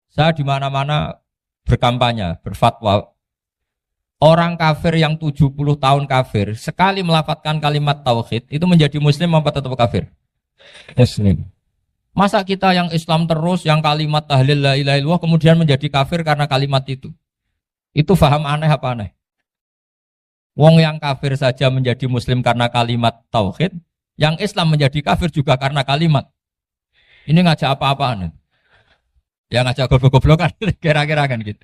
Saya di mana-mana berkampanye, berfatwa. Orang kafir yang 70 tahun kafir, sekali melafadzkan kalimat tauhid, itu menjadi muslim apa tetap kafir? Muslim. Masa kita yang Islam terus, yang kalimat tahlil la ilaha illallah, kemudian menjadi kafir karena kalimat itu? Itu faham aneh apa aneh? Wong yang kafir saja menjadi muslim karena kalimat tauhid, yang Islam menjadi kafir juga karena kalimat. Ini ngajak apa-apaan? Ya ngajak goblok-goblokan, kira-kira kan gitu.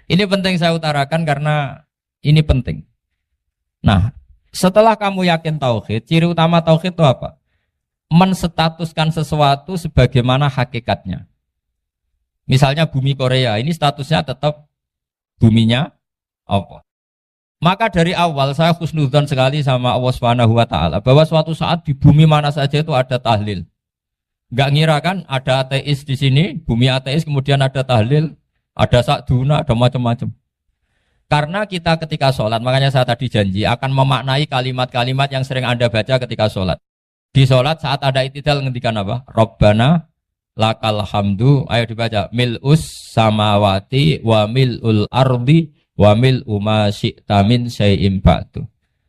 Ini penting saya utarakan karena ini penting. Nah, setelah kamu yakin tauhid, ciri utama tauhid itu apa? Menstatuskan sesuatu sebagaimana hakikatnya. Misalnya bumi Korea, ini statusnya tetap buminya Allah. Maka dari awal saya husnudzon sekali sama Allah Subhanahu wa taala bahwa suatu saat di bumi mana saja itu ada tahlil. Enggak ngira kan ada ateis di sini, bumi ateis kemudian ada tahlil, ada sakduna, ada macam-macam. Karena kita ketika sholat, makanya saya tadi janji akan memaknai kalimat-kalimat yang sering Anda baca ketika sholat. Di sholat saat ada itidal ngendikan apa? Rabbana lakal hamdu, ayo dibaca, mil'us samawati wa mil'ul ardi wa mil'u ma syi'ta min syai'im ba'du.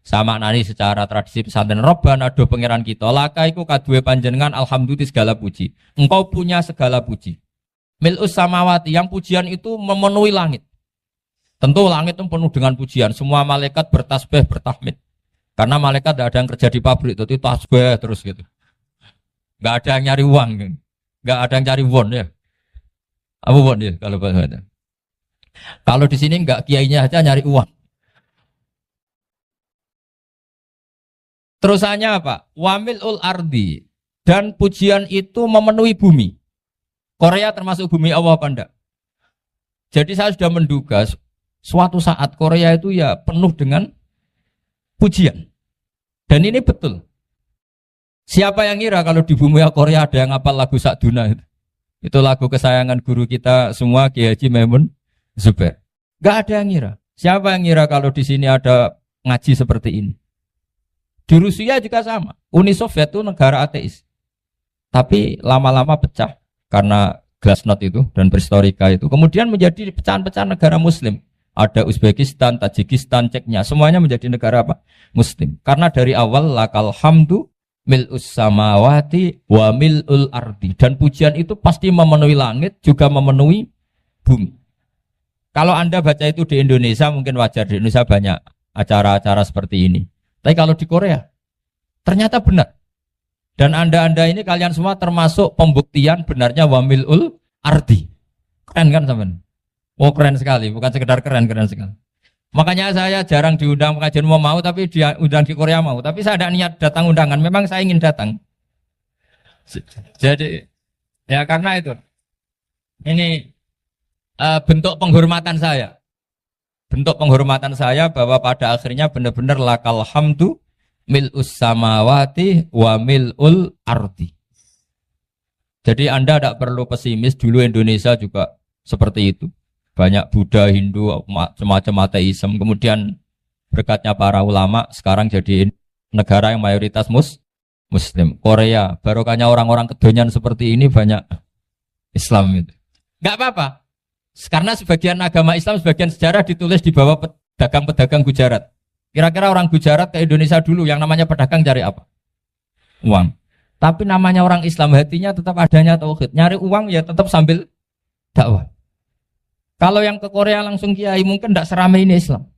Sama nani secara tradisi pesantren, Rabbana do pangeran kita, laka iku kaduwe panjenengan alhamdulillah segala puji. Engkau punya segala puji. Mil'us samawati, yang pujian itu memenuhi langit. Tentu langit itu penuh dengan pujian, semua malaikat bertasbih, bertahmid. Karena malaikat tidak ada yang kerja di pabrik, itu tasbih terus gitu. Nggak ada yang nyari uang, nggak ada yang cari won ya. Apa won ya kalau bahasa? Kalau di sini nggak kiainya aja nyari uang. Terusannya apa? Wamilul ardi, dan pujian itu memenuhi bumi. Korea termasuk bumi Allah apa enggak? Jadi saya sudah menduga suatu saat Korea itu ya penuh dengan pujian. Dan ini betul. Siapa yang ngira kalau di bumi Korea ada yang hafal lagu Sakduna itu? Itu lagu kesayangan guru kita semua, Ki Haji Maimun Zubair. Gak ada yang ngira. Siapa yang ngira kalau di sini ada ngaji seperti ini? Di Rusia juga sama. Uni Soviet itu negara ateis. Tapi lama-lama pecah karena glasnost itu dan perestroika itu. Kemudian menjadi pecahan-pecahan negara muslim. Ada Uzbekistan, Tajikistan, Ceknya, semuanya menjadi negara apa? Muslim. Karena dari awal lakal hamdu mil'us samawati wa mil'ul ardi. Dan pujian itu pasti memenuhi langit, juga memenuhi bumi. Kalau Anda baca itu di Indonesia, mungkin wajar. Di Indonesia banyak acara-acara seperti ini. Tapi kalau di Korea, ternyata benar. Dan Anda ini kalian semua termasuk pembuktian benarnya wa mil'ul ardi. Keren kan teman? Oh keren sekali, bukan sekedar keren sekali. Makanya saya jarang diundang pengajian mau, tapi diundang di Korea mau. Tapi saya ada niat datang undangan, memang saya ingin datang. Jadi, ya karena itu. Ini bentuk penghormatan saya. Bentuk penghormatan saya bahwa pada akhirnya benar-benar lakal hamdu mil'us samawati wa mil'ul ardi. Jadi Anda tidak perlu pesimis, dulu Indonesia juga seperti itu. Banyak Buddha, Hindu, semacam ateisme. Kemudian berkatnya para ulama sekarang jadi negara yang mayoritas Muslim. Korea, barokahnya orang-orang kedonyan seperti ini banyak Islam itu. Gak apa-apa. Karena sebagian agama Islam, sebagian sejarah ditulis di bawah pedagang-pedagang Gujarat. Kira-kira orang Gujarat ke Indonesia dulu yang namanya pedagang cari apa? Uang. Tapi namanya orang Islam hatinya tetap adanya tauhid. Nyari uang ya tetap sambil dakwah. Kalau yang ke Korea langsung kiai mungkin tidak seramai ini Islam.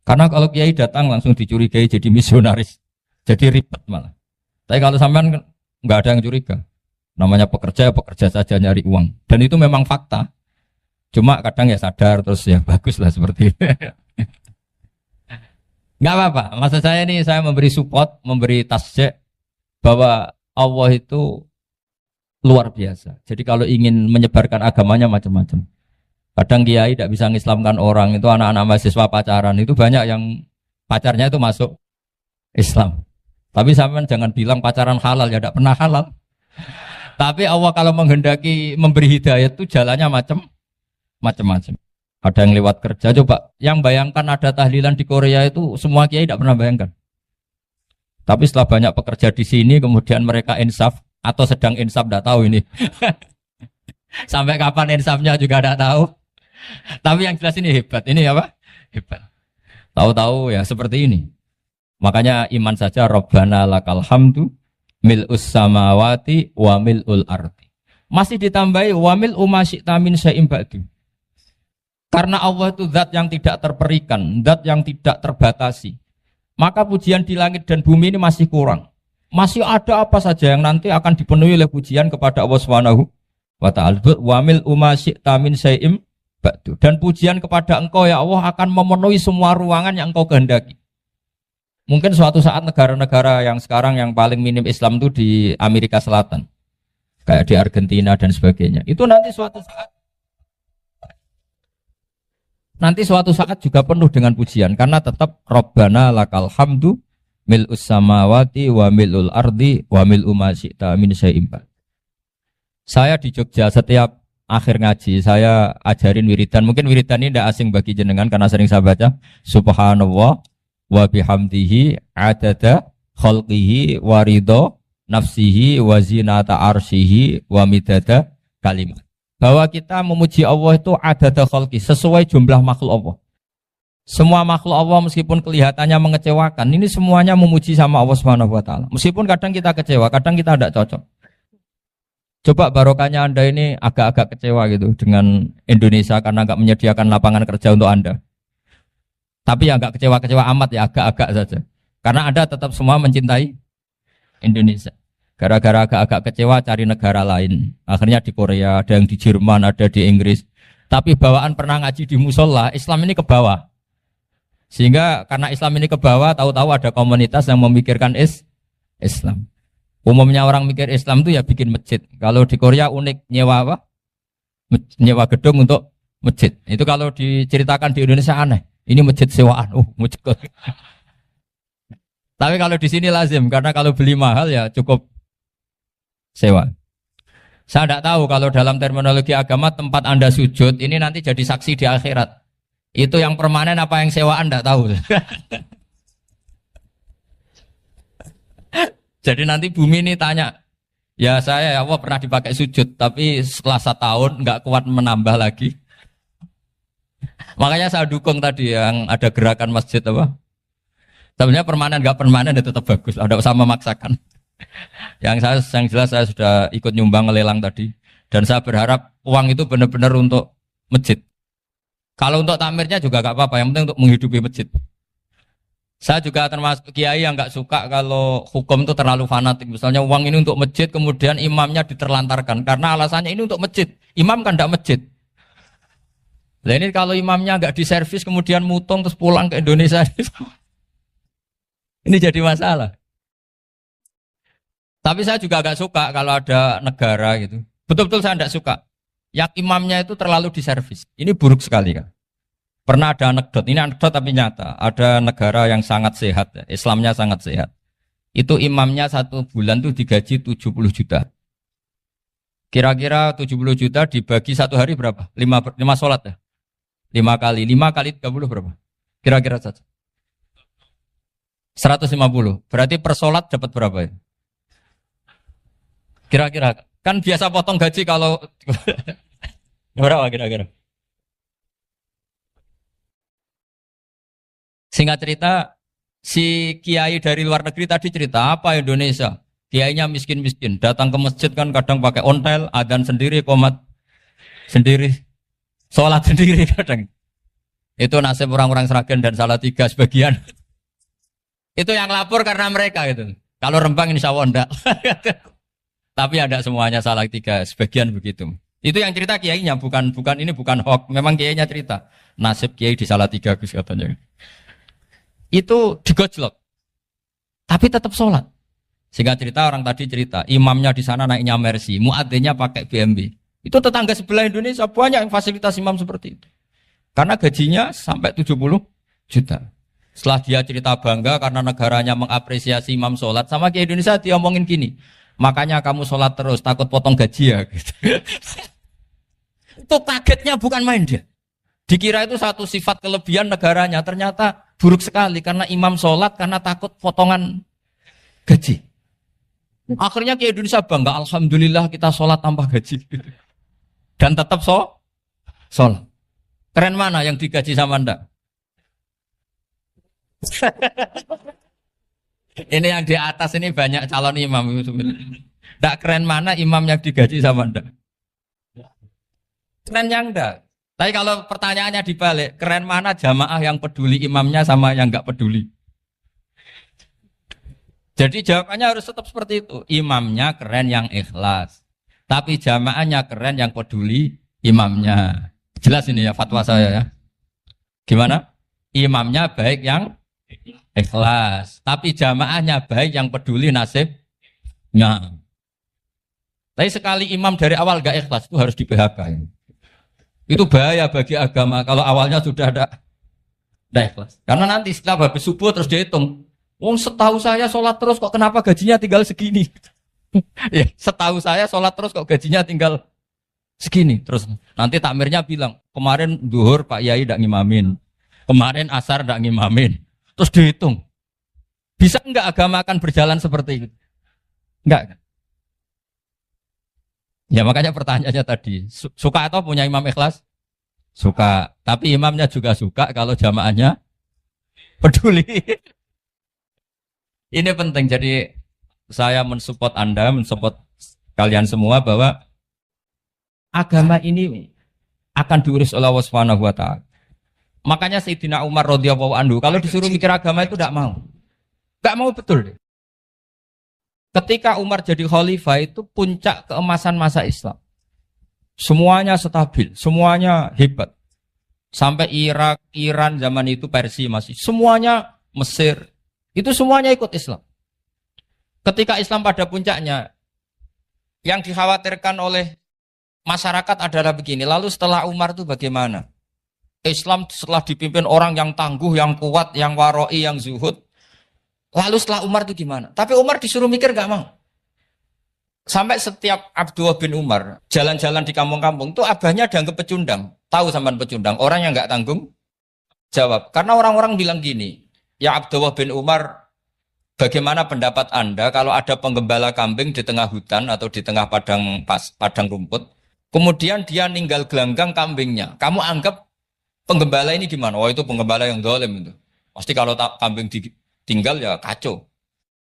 Karena kalau kiai datang langsung dicurigai jadi misionaris. Jadi ribet malah. Tapi kalau sampean nggak ada yang curiga. Namanya pekerja saja nyari uang. Dan itu memang fakta. Cuma kadang ya sadar terus ya bagus lah seperti itu. Nggak apa-apa. Maksud saya ini saya memberi support, memberi tasjek bahwa Allah itu luar biasa. Jadi kalau ingin menyebarkan agamanya macam-macam. Kadang kiai tidak bisa mengislamkan orang, itu anak-anak mahasiswa pacaran, itu banyak yang pacarnya itu masuk Islam. Tapi sampean jangan bilang pacaran halal, ya tidak pernah halal. Tapi Allah kalau menghendaki memberi hidayah itu jalannya macam-macam. Ada yang lewat kerja, coba yang bayangkan ada tahlilan di Korea itu semua kiai tidak pernah bayangkan. Tapi setelah banyak pekerja di sini, kemudian mereka insaf atau sedang insaf, tidak tahu ini. Sampai kapan insafnya juga tidak tahu. Tapi yang jelas ini hebat. Ini apa? Hebat. Tahu-tahu ya seperti ini. Makanya iman saja Rabbana lakal hamdu mil'us samawati wa mil'ul ardi. Masih ditambahi wa mil'u ma syi'ta min syai'in ba'du. Karena Allah itu zat yang tidak terperikan, zat yang tidak terbatasi. Maka pujian di langit dan bumi ini masih kurang. Masih ada apa saja yang nanti akan dipenuhi oleh pujian kepada Allah Subhanahu wa ta'ala. Wa mil'u ma syi'ta min syai'in ba'du. Dan pujian kepada Engkau ya Allah akan memenuhi semua ruangan yang Engkau kehendaki. Mungkin suatu saat negara-negara yang sekarang yang paling minim Islam itu di Amerika Selatan. Kayak di Argentina dan sebagainya. Itu nanti suatu saat juga penuh dengan pujian. Karena tetap Rabbana lakal hamdu mil'us samawati wa mil'ul ardi wa mil'u ma syi'ta min syai'in ba'du. Saya di Jogja setiap akhir ngaji saya ajarin wiridan. Mungkin wiridan ini tidak asing bagi jenengan karena sering saya baca. Subhanallah wa bihamdihi adada khalqihi wa ridha nafsihi wa zinata arsyihi wa midada kalimat. Bahwa kita memuji Allah itu adada khalqi, sesuai jumlah makhluk Allah. Semua makhluk Allah meskipun kelihatannya mengecewakan, ini semuanya memuji sama Allah Subhanahu wa taala. Meskipun kadang kita kecewa, kadang kita tidak cocok. Coba barokahnya Anda ini agak-agak kecewa gitu dengan Indonesia karena enggak menyediakan lapangan kerja untuk Anda. Tapi ya enggak kecewa-kecewa amat ya, agak-agak saja. Karena Anda tetap semua mencintai Indonesia. Gara-gara agak-agak kecewa cari negara lain. Akhirnya di Korea, ada yang di Jerman, ada di Inggris. Tapi bawaan pernah ngaji di musola, Islam ini ke bawah. Sehingga karena Islam ini ke bawah, tahu-tahu ada komunitas yang memikirkan Islam. Umumnya orang mikir Islam itu ya bikin masjid. Kalau di Korea unik, nyewa apa? Nyewa gedung untuk masjid. Itu kalau diceritakan di Indonesia aneh. Ini masjid sewaan. Masjid. Tapi kalau di sini lazim, karena kalau beli mahal ya cukup sewa. Saya tidak tahu kalau dalam terminologi agama tempat Anda sujud ini nanti jadi saksi di akhirat. Itu yang permanen apa yang sewaan tidak tahu. Jadi nanti bumi ini tanya, ya saya ya Allah pernah dipakai sujud, tapi setelah 1 tahun nggak kuat menambah lagi. Makanya saya dukung tadi yang ada gerakan masjid apa. Sebenarnya permanen nggak permanen itu tetap bagus, ada usah memaksakan. Yang jelas saya sudah ikut nyumbang lelang tadi dan saya berharap uang itu benar-benar untuk masjid. Kalau untuk takmirnya juga gak apa-apa, yang penting untuk menghidupi masjid. Saya juga termasuk kiai yang gak suka kalau hukum itu terlalu fanatik. Misalnya uang ini untuk masjid kemudian imamnya diterlantarkan karena alasannya ini untuk masjid. Imam kan tidak masjid. Nah ini kalau imamnya gak diservis kemudian mutung terus pulang ke Indonesia ini jadi masalah. Tapi saya juga agak suka kalau ada negara gitu. Betul-betul saya tidak suka. Yang imamnya itu terlalu diservis. Ini buruk sekali kan. Pernah ada anekdot, ini anekdot tapi nyata. Ada negara yang sangat sehat, ya. Islamnya sangat sehat. Itu imamnya 1 bulan tuh digaji 70 juta. Kira-kira 70 juta dibagi 1 hari berapa? 5 sholat ya? 5 kali 30 berapa? Kira-kira saja. 150. Berarti per sholat dapat berapa ya? Kira-kira kan biasa potong gaji kalau berapa kira-kira? Singkat cerita, si kiai dari luar negeri tadi cerita apa Indonesia? Kiainya miskin-miskin, datang ke masjid kan kadang pakai ontel, adzan sendiri, qomat sendiri, sholat sendiri kadang. Itu nasib orang-orang Sragen dan Salatiga sebagian. Itu yang lapor karena mereka gitu. Kalau Rembang insya Allah enggak. Tapi ada semuanya Salatiga, sebagian begitu. Itu yang cerita kiainya, bukan ini bukan hoax. Memang kiainya cerita. Nasib kiai di Salatiga Gus katanya. Itu digojlok. Tapi tetap sholat. Sehingga cerita orang tadi cerita, imamnya di sana naiknya Mercy, muadzinnya pakai BMW. Itu tetangga sebelah Indonesia banyak yang fasilitas imam seperti itu. Karena gajinya sampai 70 juta. Setelah dia cerita bangga karena negaranya mengapresiasi imam sholat, sama kiai Indonesia dia omongin gini. Makanya kamu sholat terus, takut potong gaji ya. Gitu. Itu kagetnya bukan main dia. Dikira itu satu sifat kelebihan negaranya. Ternyata buruk sekali karena imam sholat karena takut potongan gaji. Akhirnya ke Indonesia bangga, alhamdulillah kita sholat tanpa gaji. dan tetap sholat. Keren mana yang digaji sama Anda? Ini yang di atas ini banyak calon imam. Tidak keren mana imam yang digaji sama Anda? Keren yang enggak. Tapi kalau pertanyaannya dibalik, keren mana jamaah yang peduli imamnya sama yang enggak peduli? Jadi jawabannya harus tetap seperti itu. Imamnya keren yang ikhlas. Tapi jamaahnya keren yang peduli imamnya. Jelas ini ya fatwa saya ya. Gimana? Imamnya baik yang ikhlas. Tapi jamaahnya baik yang peduli nasibnya. Tapi sekali imam dari awal gak ikhlas itu harus di PHK. Itu bahaya bagi agama kalau awalnya sudah ada ikhlas. Karena nanti setelah habis subuh terus dihitung. Wong setahu saya sholat terus kok kenapa gajinya tinggal segini? Ya, setahu saya sholat terus kok gajinya tinggal segini. Terus nanti takmirnya bilang, kemarin duhur Pak Yai tidak ngimamin. Kemarin asar tidak ngimamin. Terus dihitung. Bisa enggak agama akan berjalan seperti itu? Enggak kan? Ya makanya pertanyaannya tadi, suka atau punya imam ikhlas? Suka. Tapi imamnya juga suka kalau jamaahnya peduli. Ini penting, jadi saya mensupport Anda, mensupport kalian semua bahwa agama ini akan diurus oleh Allah Subhanahu wa taala. Makanya Sayyidina Umar radhiyallahu anhu kalau disuruh mikir agama itu tidak mau. Enggak mau betul. Ketika Umar jadi khalifah itu puncak keemasan masa Islam. Semuanya stabil, semuanya hebat. Sampai Irak, Iran zaman itu Persia masih, semuanya Mesir. Itu semuanya ikut Islam. Ketika Islam pada puncaknya, yang dikhawatirkan oleh masyarakat adalah begini. Lalu setelah Umar itu bagaimana? Islam setelah dipimpin orang yang tangguh, yang kuat, yang waroi, yang zuhud. Lalu setelah Umar itu gimana? Tapi Umar disuruh mikir gak mau. Sampai setiap Abdullah bin Umar jalan-jalan di kampung-kampung itu abahnya dianggap pecundang. Tahu sampean pecundang? Orang yang gak tanggung jawab. Karena orang-orang bilang gini, ya Abdullah bin Umar, bagaimana pendapat Anda kalau ada penggembala kambing di tengah hutan atau di tengah padang rumput, kemudian dia ninggal gelanggang kambingnya. Kamu anggap penggembala ini gimana? Oh itu penggembala yang zalim itu. Pasti kalau kambing ditinggal ya kacau.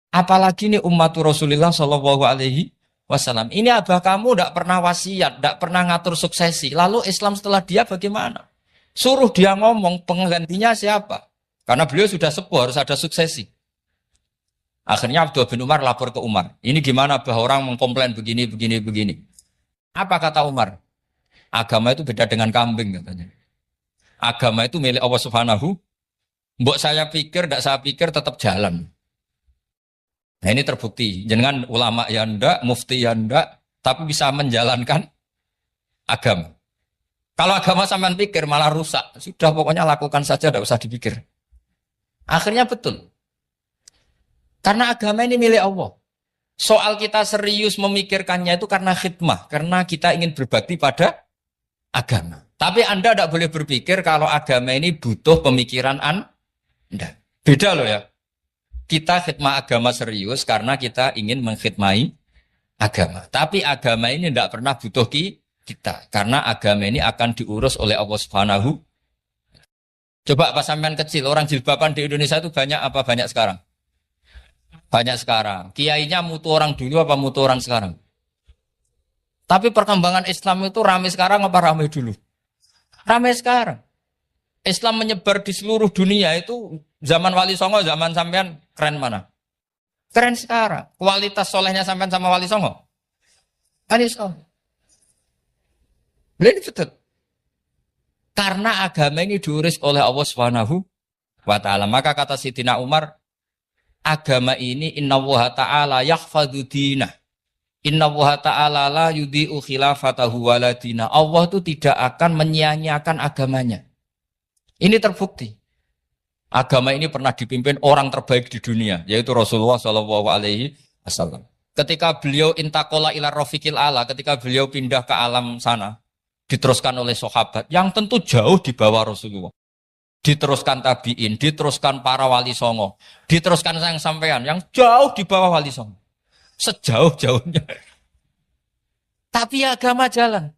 Apalagi nih umatur Rasulullah Shallallahu Alaihi Wasallam. Ini abah kamu tidak pernah wasiat, tidak pernah ngatur suksesi. Lalu Islam setelah dia bagaimana? Suruh dia ngomong penggantinya siapa? Karena beliau sudah sepuh, harus ada suksesi. Akhirnya Abdullah bin Umar lapor ke Umar. Ini gimana bahwa orang mengkomplain begini. Apa kata Umar? Agama itu beda dengan kambing katanya. Agama itu milik Allah Subhanahu. Mbok saya pikir, tidak saya pikir tetap jalan. Nah ini terbukti. Jangan ulama ya ndak, mufti ya ndak, tapi bisa menjalankan agama. Kalau agama sampean pikir malah rusak. Sudah pokoknya lakukan saja, tidak usah dipikir. Akhirnya betul. Karena agama ini milik Allah. Soal kita serius memikirkannya itu karena khidmah. Karena kita ingin berbakti pada agama. Tapi Anda tidak boleh berpikir kalau agama ini butuh pemikiran Anda. Beda loh ya. Kita khidmah agama serius karena kita ingin mengkhidmai agama. Tapi agama ini tidak pernah butuh kita. Karena agama ini akan diurus oleh Allah Subhanahu. Coba pas sampean kecil, orang jilbaban di Indonesia itu banyak apa banyak sekarang? Banyak sekarang. Kiainya mutu orang dulu apa mutu orang sekarang? Tapi perkembangan Islam itu ramai sekarang apa ramai dulu? Ramai sekarang. Islam menyebar di seluruh dunia itu zaman Wali Songo, zaman sampean keren mana? Keren sekarang. Kualitas solehnya sampean sama Wali Songo? Wali Songo. Ini betul. Karena agama ini diurus oleh Allah Subhanahu wa taala. Maka kata Sayyidina Umar, agama ini innallaha ta'ala yahfadzu dinah. Innallaha ta'ala la yudhi'u khilafatahu waladina. Allah itu tidak akan menyia-nyiakan agamanya. Ini terbukti. Agama ini pernah dipimpin orang terbaik di dunia, yaitu Rasulullah Shallallahu Alaihi Wasallam. Ketika beliau intakola ila rafiqil ala, ketika beliau pindah ke alam sana, diteruskan oleh sahabat yang tentu jauh di bawah Rasulullah. Diteruskan tabi'in, diteruskan para wali songo, diteruskan sang sampean yang jauh di bawah wali songo. Sejauh-jauhnya. Tapi agama jalan.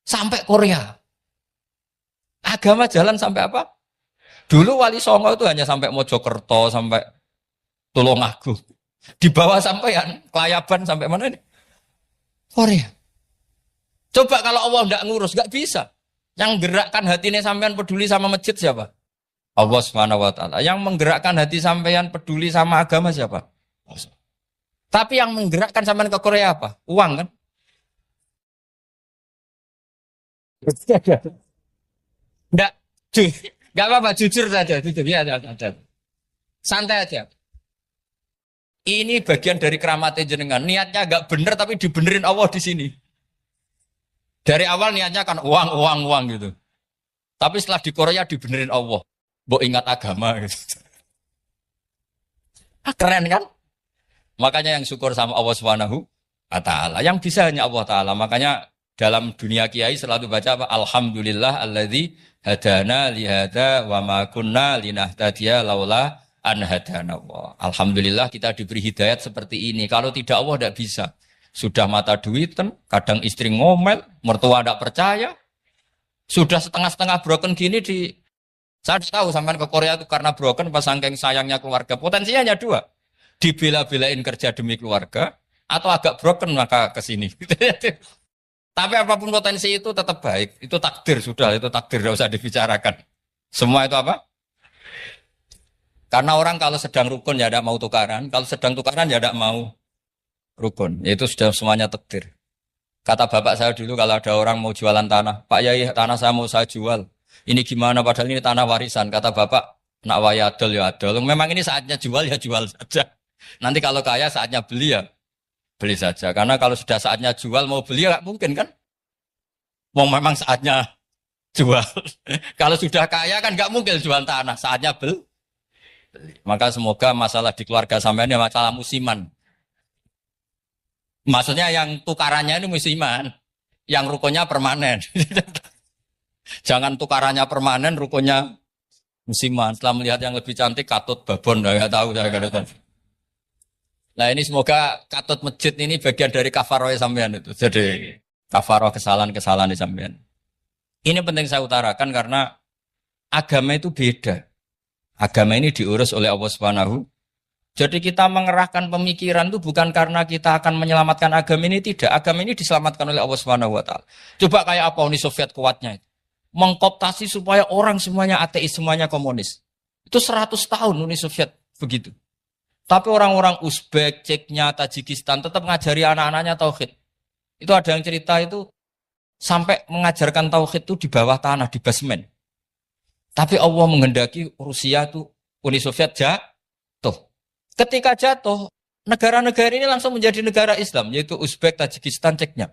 sampai Korea. Agama jalan sampai apa? Dulu Wali Songo itu hanya sampai Mojokerto, sampai Tulungagung. Di bawah sampean, Klayaban sampai mana ini? Korea. Coba kalau Allah tidak ngurus, nggak bisa. Yang gerakkan hatinya sampean peduli sama masjid siapa? Allah Subhanahu wa taala. Yang menggerakkan hati sampean peduli sama agama siapa? Tapi yang menggerakkan sampean ke Korea apa? Uang kan? Enggak, enggak apa-apa, jujur saja, jujur ya, santai aja. Ini bagian dari keramatnya jenengan. Niatnya agak bener tapi dibenerin Allah di sini. Dari awal niatnya kan uang gitu. Tapi setelah di Korea dibenerin Allah. Mbok ingat agama gitu. Keren kan? Makanya yang syukur sama Allah Subhanahu wa taala. Yang bisa hanya Allah taala. Makanya dalam dunia kiai selalu baca apa? Alhamdulillah alladzi hadana li hadza wa ma kunna linahtadiya laula an hadana Allah. Alhamdulillah kita diberi hidayat seperti ini. Kalau tidak Allah tidak bisa. Sudah mata duitan, kadang istri ngomel, mertua tidak percaya. Sudah setengah-setengah broken gini di saya tahu sampai ke Korea itu karena broken pas saking sayangnya keluarga. Potensinya hanya dua. Dibela-belain kerja demi keluarga atau agak broken maka ke sini. Tapi apapun potensi itu tetap baik. Itu takdir sudah, itu takdir tidak usah dibicarakan. Semua itu apa? Karena orang kalau sedang rukun ya tidak mau tukaran, kalau sedang tukaran ya tidak mau rukun. Itu sudah semuanya takdir. Kata bapak saya dulu kalau ada orang mau jualan tanah, Pak Yai tanah saya mau saya jual. Ini gimana padahal ini tanah warisan. Kata bapak, nak waya adol ya adol. Memang ini saatnya jual ya jual saja. Nanti kalau kaya saatnya beli ya beli saja. Karena kalau sudah saatnya jual mau beli ya nggak mungkin kan. Mau memang saatnya jual. Kalau sudah kaya kan nggak mungkin jual tanah. Saatnya beli. Maka semoga masalah di keluarga sampean ya masalah musiman. Maksudnya yang tukarannya ini musiman. Yang rukunnya permanen. Jangan tukarannya permanen, rukunnya musiman. Setelah melihat yang lebih cantik, katut babon, nggak tahu saya katakan. Nah ini semoga katut masjid ini bagian dari kafaroh sampean itu. Jadi kafaroh kesalahan-kesalahan di sampean. Ini penting saya utarakan karena agama itu beda. Agama ini diurus oleh Allah Subhanahu. Jadi kita mengerahkan pemikiran itu bukan karena kita akan menyelamatkan agama ini, tidak. Agama ini diselamatkan oleh Allah Subhanahu wa taala. Coba kayak apa Uni Soviet kuatnya itu. Mengkooptasi supaya orang semuanya ateis, semuanya komunis. Itu 100 tahun Uni Soviet begitu. Tapi orang-orang Uzbek, Ceknya, Tajikistan tetap mengajari anak-anaknya tauhid. Itu ada yang cerita itu sampai mengajarkan tauhid itu di bawah tanah, di basement. Tapi Allah menghendaki Rusia itu Uni Soviet jatuh. Ketika jatuh, negara-negara ini langsung menjadi negara Islam, yaitu Uzbek, Tajikistan, Ceknya.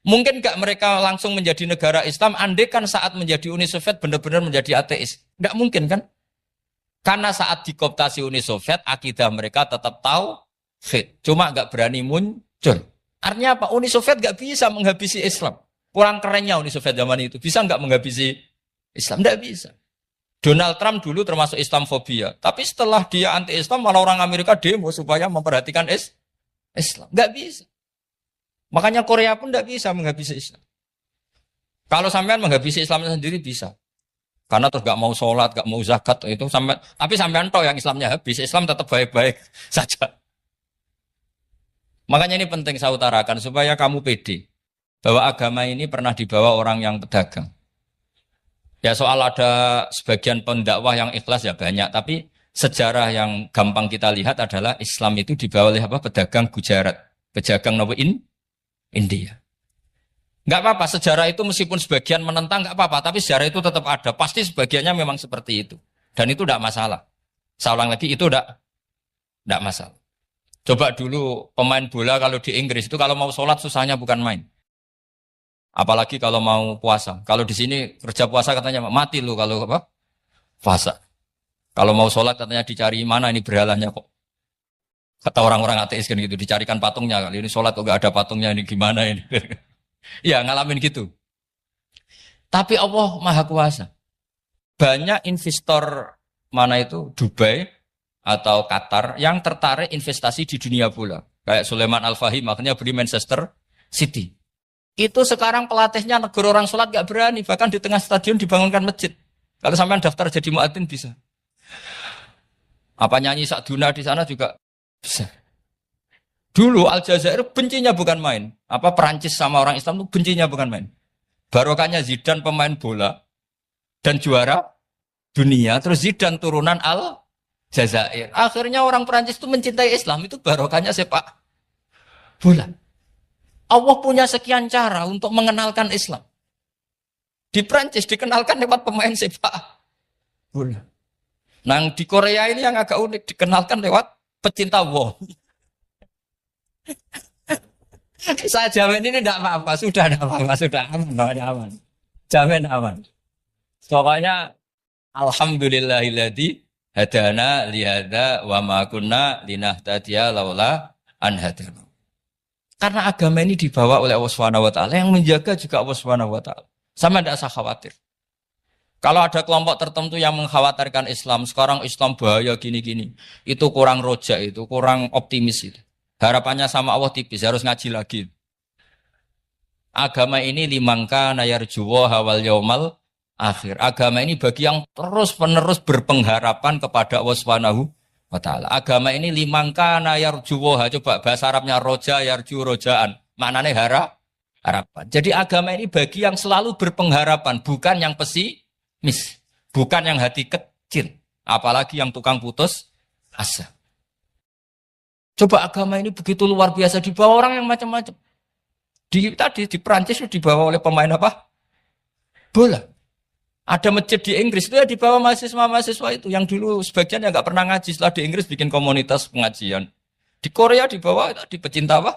Mungkin nggak mereka langsung menjadi negara Islam, andai kan saat menjadi Uni Soviet benar-benar menjadi ateis. Nggak mungkin kan? Karena saat dikooptasi Uni Soviet, akidah mereka tetap tauhid. Cuma nggak berani muncul. Artinya apa? Uni Soviet nggak bisa menghabisi Islam. Kurang kerennya Uni Soviet zaman itu. Bisa nggak menghabisi Islam? Nggak bisa. Donald Trump dulu termasuk Islamfobia. Tapi setelah dia anti-Islam, malah orang Amerika demo supaya memperhatikan Islam. Nggak bisa. Makanya Korea pun tidak bisa menghabisi Islam. Kalau sampean menghabisi Islam sendiri bisa. Karena terus gak mau sholat, gak mau zakat itu sampai. Tapi sampean toh yang Islamnya habis, Islam tetap baik-baik saja. Makanya ini penting saya utarakan supaya kamu pede bahwa agama ini pernah dibawa orang yang pedagang. Ya soal ada sebagian pendakwah yang ikhlas ya banyak, tapi sejarah yang gampang kita lihat adalah Islam itu dibawa oleh apa? Pedagang Gujarat, pedagang India. Nggak apa-apa, sejarah itu meskipun sebagian menentang nggak apa-apa, tapi sejarah itu tetap ada. Pasti sebagiannya memang seperti itu. Dan itu tidak masalah. Saya ulang lagi, itu tidak masalah. Coba dulu pemain bola kalau di Inggris itu kalau mau sholat susahnya bukan main. Apalagi kalau mau puasa. Kalau di sini kerja puasa katanya mati lu kalau apa? Puasa. Kalau mau sholat katanya dicari mana ini berhalanya kok. Kata orang-orang ateis kan gitu, dicarikan patungnya. Kali ini sholat kok gak ada patungnya, ini gimana ini. Ya ngalamin gitu. Tapi Allah Maha Kuasa. Banyak investor mana itu, Dubai atau Qatar, yang tertarik investasi di dunia bola. Kayak Sulaiman Al-Fahim, makanya beli Manchester City. Itu sekarang pelatihnya negara orang sholat gak berani, bahkan di tengah stadion dibangunkan masjid. Kalau sampean daftar jadi muadzin bisa. Apa nyanyi Sakduna di sana juga bisa. Dulu Aljazair bencinya bukan main. Apa Perancis sama orang Islam itu bencinya bukan main. Barokahnya Zidane pemain bola dan juara dunia, terus Zidane turunan Aljazair. Akhirnya orang Perancis itu mencintai Islam, itu barokahnya sepak bola. Allah punya sekian cara untuk mengenalkan Islam. Di Perancis dikenalkan lewat pemain sepak bola. Nah di Korea ini yang agak unik, dikenalkan lewat pecinta wong. Saya jamin ini tidak apa-apa, sudah tidak apa-apa, sudah aman, aman. Jamin aman. Pokoknya alhamdulillahilladzi hadana lihada wa ma kunna linahtadiya laula an hadana. Karena agama ini dibawa oleh Allah Subhanahu wa taala, yang menjaga juga Allah Subhanahu wa taala. Sama tidak usah khawatir. Kalau ada kelompok tertentu yang mengkhawatirkan Islam, sekarang Islam bahaya gini-gini, itu kurang rojak, itu kurang optimis itu. Harapannya sama Allah tipis, harus ngaji lagi. Agama ini limangka nayarjuwa hawal yaumal akhir. Agama ini bagi yang terus-menerus berpengharapan kepada Allah Subhanahu wa taala. Agama ini limangka nayarjuwa, coba bahasa Arabnya roja yarju rojaan. Maknanya harapan. Jadi agama ini bagi yang selalu berpengharapan, bukan yang pesimis, bukan yang hati kecil, apalagi yang tukang putus asa. Coba agama ini begitu luar biasa, dibawa orang yang macam-macam. Di Perancis itu dibawa oleh pemain apa? Bola. Ada masjid di Inggris itu ya dibawa mahasiswa-mahasiswa itu yang dulu sebagian yang nggak pernah ngaji, setelah di Inggris bikin komunitas pengajian. Di Korea dibawa di pecinta apa?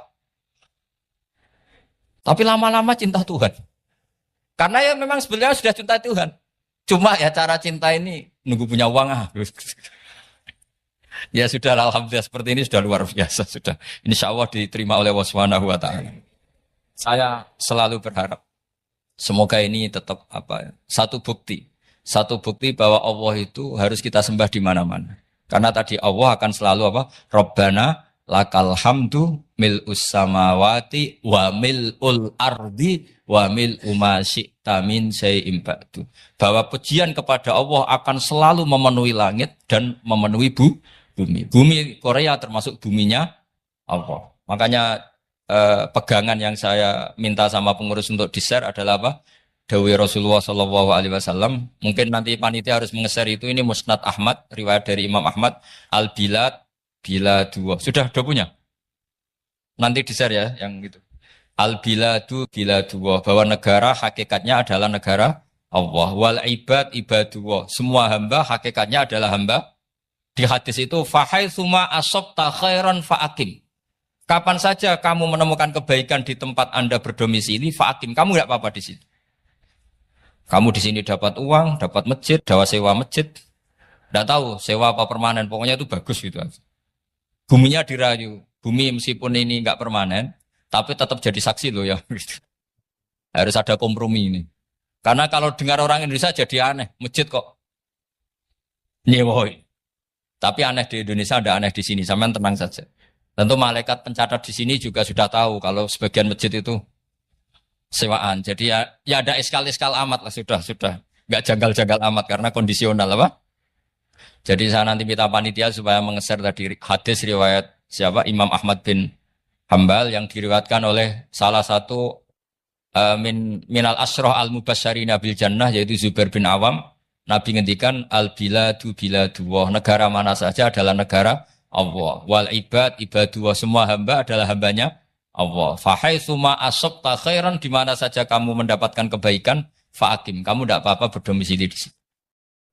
Tapi lama-lama cinta Tuhan. Karena ya memang sebenarnya sudah cinta Tuhan. Cuma ya cara cinta ini nunggu punya uang Ya sudah, alhamdulillah seperti ini sudah luar biasa sudah. Insya Allah diterima oleh Allah Subhanahu wa taala. Saya selalu berharap semoga ini tetap satu bukti bahwa Allah itu harus kita sembah di mana-mana. Karena tadi Allah akan selalu Rabbana lakal hamdu mil'us samawati wa mil'ul ardi wa mil'u ma syi'ta min syai'in ba'du. Bahwa pujian kepada Allah akan selalu memenuhi langit dan memenuhi bumi. Bumi Korea termasuk buminya Allah. Makanya pegangan yang saya minta sama pengurus untuk di-share adalah apa? Dawai Rasulullah Shallallahu Alaihi Wasallam. Mungkin nanti panitia harus nge-share itu. Ini Musnad Ahmad, riwayat dari Imam Ahmad. Al-Bilad bila dua. Sudah punya? Nanti di-share ya, yang gitu. Al-Biladu bila dua. Bahwa negara hakikatnya adalah negara Allah. Wal ibad ibadullah. Semua hamba hakikatnya adalah hamba. Di hadis itu fahaitsuma asabta khairan fa'akim. Kapan saja kamu menemukan kebaikan di tempat Anda berdomisili, fa'akim, kamu enggak apa-apa di situ. Kamu di sini dapat uang, dapat masjid, sewa masjid. Enggak tahu sewa apa permanen, pokoknya itu bagus gitu aja. Buminya dirayu. Bumi meskipun ini enggak permanen, tapi tetap jadi saksi loh ya. Harus ada kompromi ini. Karena kalau dengar orang Indonesia jadi aneh, masjid kok nyewoi. Tapi aneh di Indonesia, ada aneh di sini. Sampean tenang saja. Tentu malaikat pencatat di sini juga sudah tahu kalau sebagian masjid itu sewaan. Jadi ya ada eskal-eskal amat lah, sudah. Enggak janggal-janggal amat karena kondisional apa? Jadi saya nanti minta panitia supaya mengeser tadi hadis riwayat siapa? Imam Ahmad bin Hambal yang diriwayatkan oleh salah satu minal asroh al-mubasyarina bil jannah, yaitu Zubair bin Awam. Nabi ngendikan al-biladu biladullah, negara mana saja adalah negara Allah. Wal ibad ibadullah, semua hamba adalah hambanya Allah. Fahaitsuma asabta khairan, di mana saja kamu mendapatkan kebaikan, fa'akim, kamu tidak apa-apa berdomisili di situ.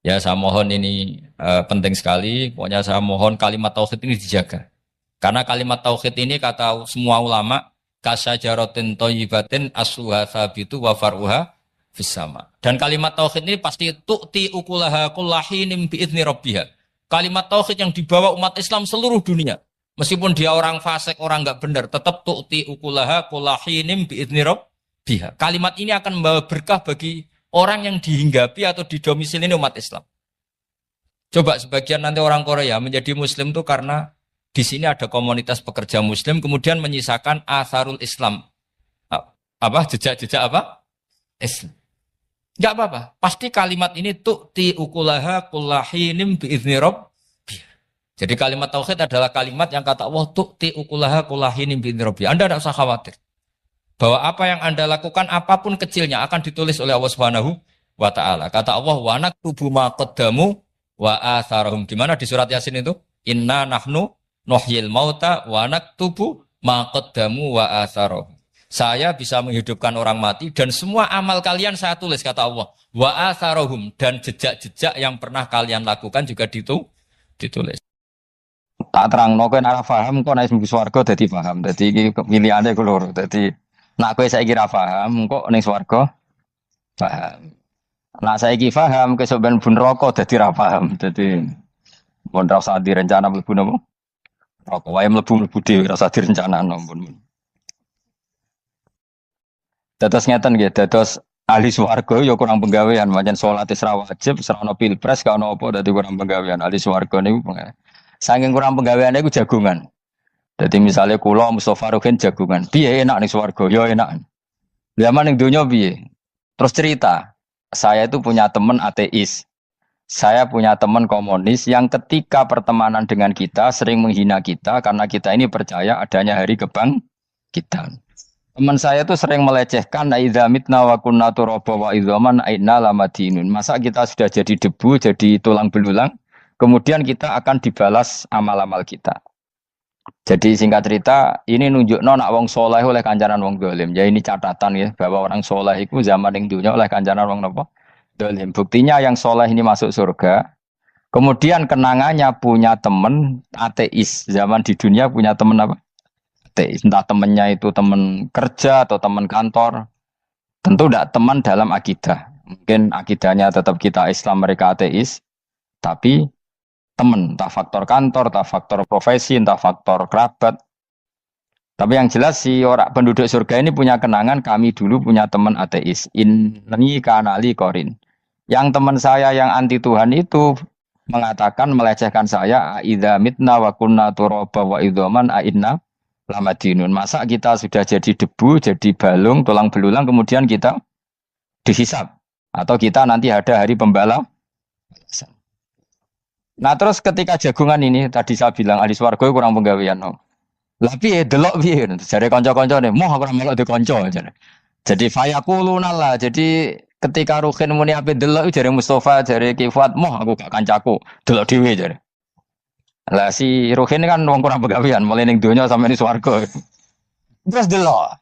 Ya saya mohon ini penting sekali. Pokoknya saya mohon kalimat tauhid ini dijaga. Karena kalimat tauhid ini kata semua ulama kasyajaratin thayyibatin asluha tsabitu wa far'uha fis-sama. Dan kalimat tauhid ini pasti tu'ti ukulaha kullahinim bi'izni rabbiha. Kalimat tauhid yang dibawa umat Islam seluruh dunia. Meskipun dia orang fasik, orang enggak benar, tetap tu'ti ukulaha kullahinim bi'izni rabbiha. Kalimat ini akan membawa berkah bagi orang yang dihinggapi atau didomisili umat Islam. Coba sebagian nanti orang Korea menjadi muslim itu karena di sini ada komunitas pekerja muslim, kemudian menyisakan atharul Islam. apa jejak-jejak apa? Islam. Enggak apa-apa. Pasti kalimat ini tu'ti ukulaha kullahinim biizni rabb. Jadi kalimat tauhid adalah kalimat yang kata Allah tu'ti ukulaha kullahinim biizni rabb. Anda tidak usah khawatir bahwa apa yang Anda lakukan apapun kecilnya akan ditulis oleh Allah Subhanahu wa taala. Kata Allah wa naktubu ma qaddamu wa atharahum. Di mana di surat Yasin itu? Inna nahnu nuhyil mauta wa naktubu ma qaddamu wa atharahum. Saya bisa menghidupkan orang mati dan semua amal kalian saya tulis kata Allah. Wa atharahum dan jejak-jejak yang pernah kalian lakukan juga ditulis. Tak terangno kowe ora paham kok nek mlebu swarga dadi paham. Dadi iki pilihane ku loro. Dadi nek kowe saiki ra paham kok ning swarga paham. Nek saiki paham kesuk ben mlebu neraka dadi ra paham. Dadi mun ra usah direncana mlebu napa? Neraka wae mlebu dhewe ra usah direncanano pun. Dados ngeten nggih, dados ahli swarga ya kurang penggawean, pancen salat isra wajib, serana pilpres ka ono apa dadi kurang penggawean. Ahli swarga niku saking kurang penggaweane iku jagungan. Dadi misale kula Mustofa Ruhin jagungan. Piye enak ning swarga? Ya enak. Zaman ning donya piye? Terus cerita, saya itu punya teman ateis. Saya punya teman komunis yang ketika pertemanan dengan kita sering menghina kita karena kita ini percaya adanya hari kebangkitan. Teman saya itu sering melecehkan idza mitna wa kunna turaba wa idzaman aina lamadinun. Masa kita sudah jadi debu, jadi tulang belulang, kemudian kita akan dibalas amal-amal kita. Jadi singkat cerita, ini nunjukno nak wong soleh oleh kancanan wong dolim. Ya ini catatan ya bahwa orang soleh itu zaman yang dunia oleh kancanan wong napa? Dolim. Buktinya yang soleh ini masuk surga. Kemudian kenangannya punya teman ateis. Zaman di dunia punya teman apa? Entah temannya itu teman kerja atau teman kantor, tentu tidak teman dalam akidah. Mungkin akidahnya tetap kita Islam, mereka ateis, tapi teman, entah faktor kantor, entah faktor profesi, entah faktor kerabat. Tapi yang jelas si orang penduduk surga ini punya kenangan, kami dulu punya teman ateis. Ini kanali korin. Yang teman saya yang anti Tuhan itu mengatakan, melecehkan saya, idza mitna wa kunna turaba wa idzaman ainna lamadinun. Masa kita sudah jadi debu, jadi balung, tulang belulang, kemudian kita dihisab. Atau kita nanti ada hari pembalasan. Nah terus ketika jagungan ini, tadi saya bilang ahli swarga kurang penggawean. Lah piye delok piye? Jare kanca-kancane, moh aku ora melok di kanca jare. Jadi fayaquluna lah. Jadi ketika Ruhin muni ape delok jare Mustofa, jare Kifat, moh aku gak kancaku, delok dhewe jare. Lah si Ruhin ini kan wong kurang pegawean, mulai ning donya sampai ning swarga. Terus delok.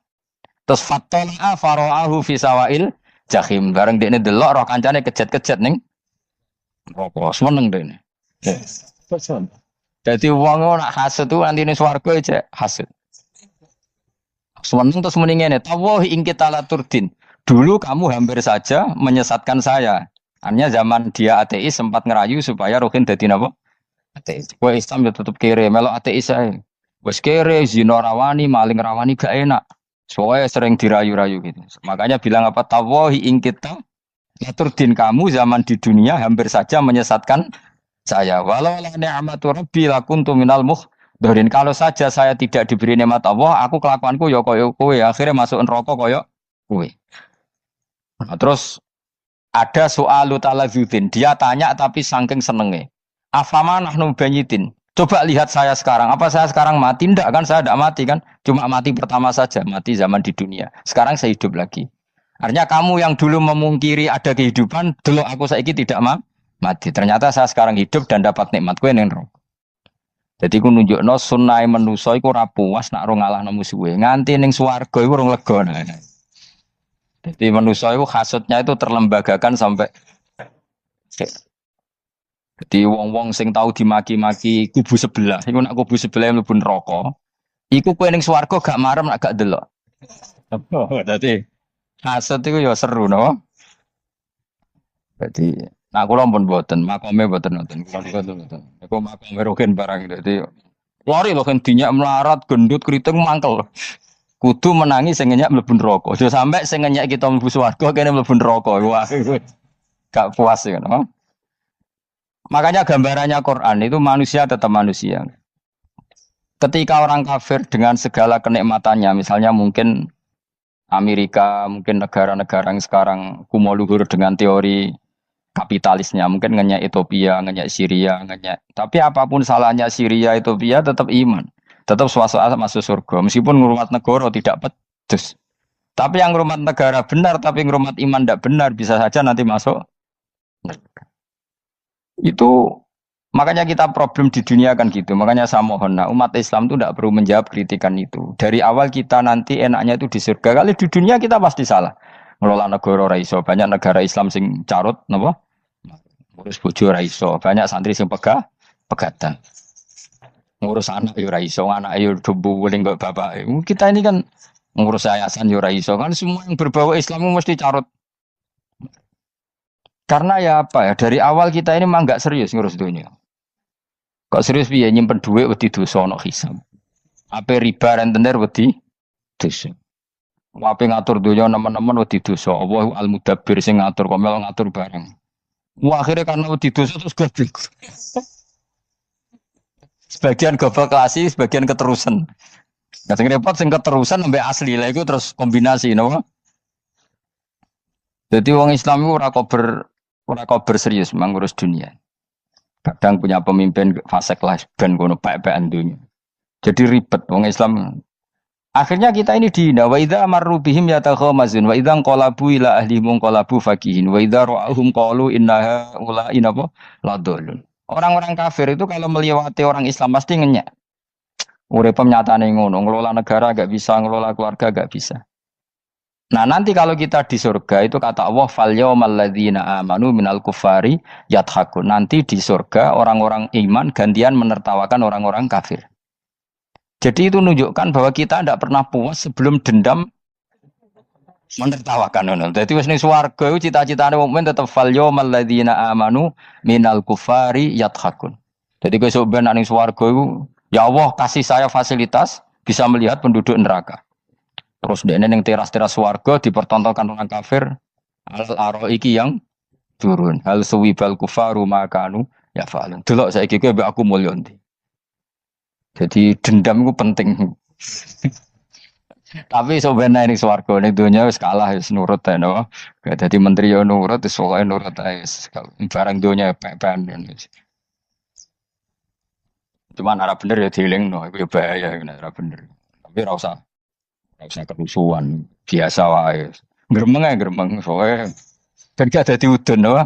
Terus fatala faraahu fi sawail jahim. Bareng dekne delok roh kancane kejet-kejet ning neraka. Seneng dekne. Jadi wong ora hasud tuh nanti ning swarga aja hasud. Seneng terus muni ngene, tawahi ing kita laturdin. Dulu kamu hampir saja menyesatkan saya. Artinya zaman dia ateis sempat ngerayu supaya Ruhin dadi napa? Ateis. Kowe Islam ya tetep kere, melok ateis ae. Wes kere, zina rawani, maling rawani gak enak. Soalnya sering dirayu-rayu gitu. Makanya bilang apa? Tawahi ing kita Yaturdin kamu zaman di dunia hampir saja menyesatkan saya. Walau la ni'matu rabbi lakuntu minal muhdharin. Kalau saja saya tidak diberi nikmat Allah, aku kelakuanku ya koyo kowe, akhirnya masuk neraka koyo kowe. Nah, terus ada soal talazudin. Dia tanya tapi saking senenge. Afama nahnu banyitin. Coba lihat saya sekarang. Apa saya sekarang mati? Tidak kan, saya tidak mati kan. Cuma mati pertama saja. Mati zaman di dunia. Sekarang saya hidup lagi. Artinya kamu yang dulu memungkiri ada kehidupan, dulu aku saiki tidak mati. Ternyata saya sekarang hidup dan dapat nikmat kowe ning neraka. Jadi ku nunjukno sunnahe manusa iku ora puas nak ora ngalahno musuhe. Nganti ning swarga iku ora lega. Jadi manusa iku hasudnya itu terlembagakan sampai jadi wong-wong sing tahu dimaki-maki kubu sebelah, iku nak kubu sebelah mlebu neraka. Iku kowe ning swarga gak marem nak gak delok. Dadi hasud iku ya seru no. Dadi nak kula pun mboten, makome mboten nonton. Kula mboten. Iku makome Ruhin barang dadi lari lho kan dinyak melarat, gendut, kriting mangkel. Kudu menangi sing ngenyak mlebu neraka. Aja sampe sing ngenyak kita mlebu swarga kene mlebu neraka. Wah, gak puas ya no. Makanya gambarannya Quran itu manusia tetap manusia. Ketika orang kafir dengan segala kenikmatannya, misalnya mungkin Amerika, mungkin negara-negara yang sekarang kumo luhur dengan teori kapitalisnya, mungkin ngenyek Ethiopia, ngenyek Syria, ngenyek. Tapi apapun salahnya Syria, Ethiopia tetap iman, tetap suasana masuk surga. Meskipun ngurmat negara tidak pedes. Tapi yang ngurmat negara benar, tapi ngurmat iman tidak benar, bisa saja nanti masuk neraka. Itu makanya kita problem di dunia kan gitu. Makanya saya mohon, nah, umat Islam itu tidak perlu menjawab kritikan itu. Dari awal kita nanti enaknya itu di surga. Kali di dunia kita pasti salah. Ngelola negara raiso. Banyak negara Islam sing carut, napa? Ngurus bojo raiso. Banyak santri sing pegatan. Ngurus anak yo raiso, anak yo debu wuling kok bapak. Kita ini kan ngurus yayasan yo raiso. Kan semua yang berbau Islam mesti carut. Karena ya apa ya, dari awal kita ini mah nggak serius ngurus dunia. Kok serius piye nyimpen duit wedi dosa ana hisab. Ape riba rentenir wedi dosa. Ape ngatur dunia nemen-nemen wedi dosa. Allah al-mudabbir sing ngatur kok mel ngatur bareng. Wah akhirnya karena wedi dosa terus goblok. Sebagian goblok klasik, sebagian keterusan. Nah, sing repot sing keterusan sampai asli lah iku terus kombinasi napa. Jadi wong Islam itu ora kober serius mengurus dunia. Kadang punya pemimpin fasik lah ben kono pek-pekan dunia. Jadi ribet wong Islam. Akhirnya kita ini dihina wa idza marru bihim yatakhamazun wa idza qalabu ila ahlihim qalabu fakihin wa idza ra'ahum qalu innaha ulaina ladallun. Orang-orang kafir itu kalau melewati orang Islam pasti ngenyek. Urip nyatane ngono, ngelola negara gak bisa, ngelola keluarga gak bisa. Nah nanti kalau kita di surga itu kata Allah fal yaumal ladzina amanu minal kufari yadhakun. Nanti di surga orang-orang iman gantian menertawakan orang-orang kafir. Jadi itu menunjukkan bahwa kita tidak pernah puas sebelum dendam menertawakan. Jadi wis ning swarga iku cita-citane mukmin tetep fal yaumal ladzina amanu minal kufari yadhakun. Jadi kowe sok ben ning swarga iku ya Allah kasih saya fasilitas bisa melihat penduduk neraka. Terus dia neng teras-teras warga dipertontonkan orang kafir al-aroiki yang turun. Hal suwibal kufaru makanu ya fa'alun. Delok saiki kowe mbek aku mulya ndi. Jadi dendam itu penting. Tapi sebenarnya ning swarga ning donya wis kalah wis nurut ae no. Dadi menteri yo nurut wis pokoke nurut ae. Barang donya pepen. Cuman arah bener ya dielingno iku ya bahaya nek ora bener. Tapi ora usah kerusuhan biasa wae. Gremeng ae gremeng soalnya kan gak dadi udun no.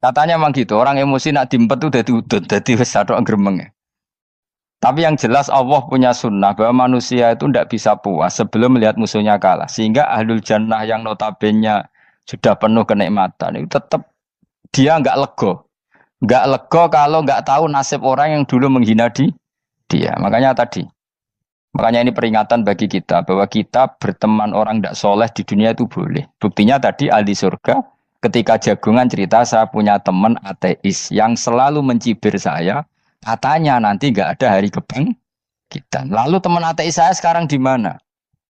Katanya memang gitu, orang emosi nak diempet tuh dadi udun, dadi wis satok gremeng. Tapi yang jelas Allah punya sunnah bahwa manusia itu tidak bisa puas sebelum melihat musuhnya kalah. Sehingga ahlul jannah yang notabene sudah penuh kenikmatan itu tetap dia enggak lego. Enggak lego kalau enggak tahu nasib orang yang dulu menghina dia. Makanya ini peringatan bagi kita bahwa kita berteman orang tidak soleh di dunia itu boleh. Buktinya tadi ahli surga ketika jagungan cerita saya punya teman ateis yang selalu mencibir saya. Katanya nanti nggak ada hari kebangkitan. Lalu teman ateis saya sekarang di mana?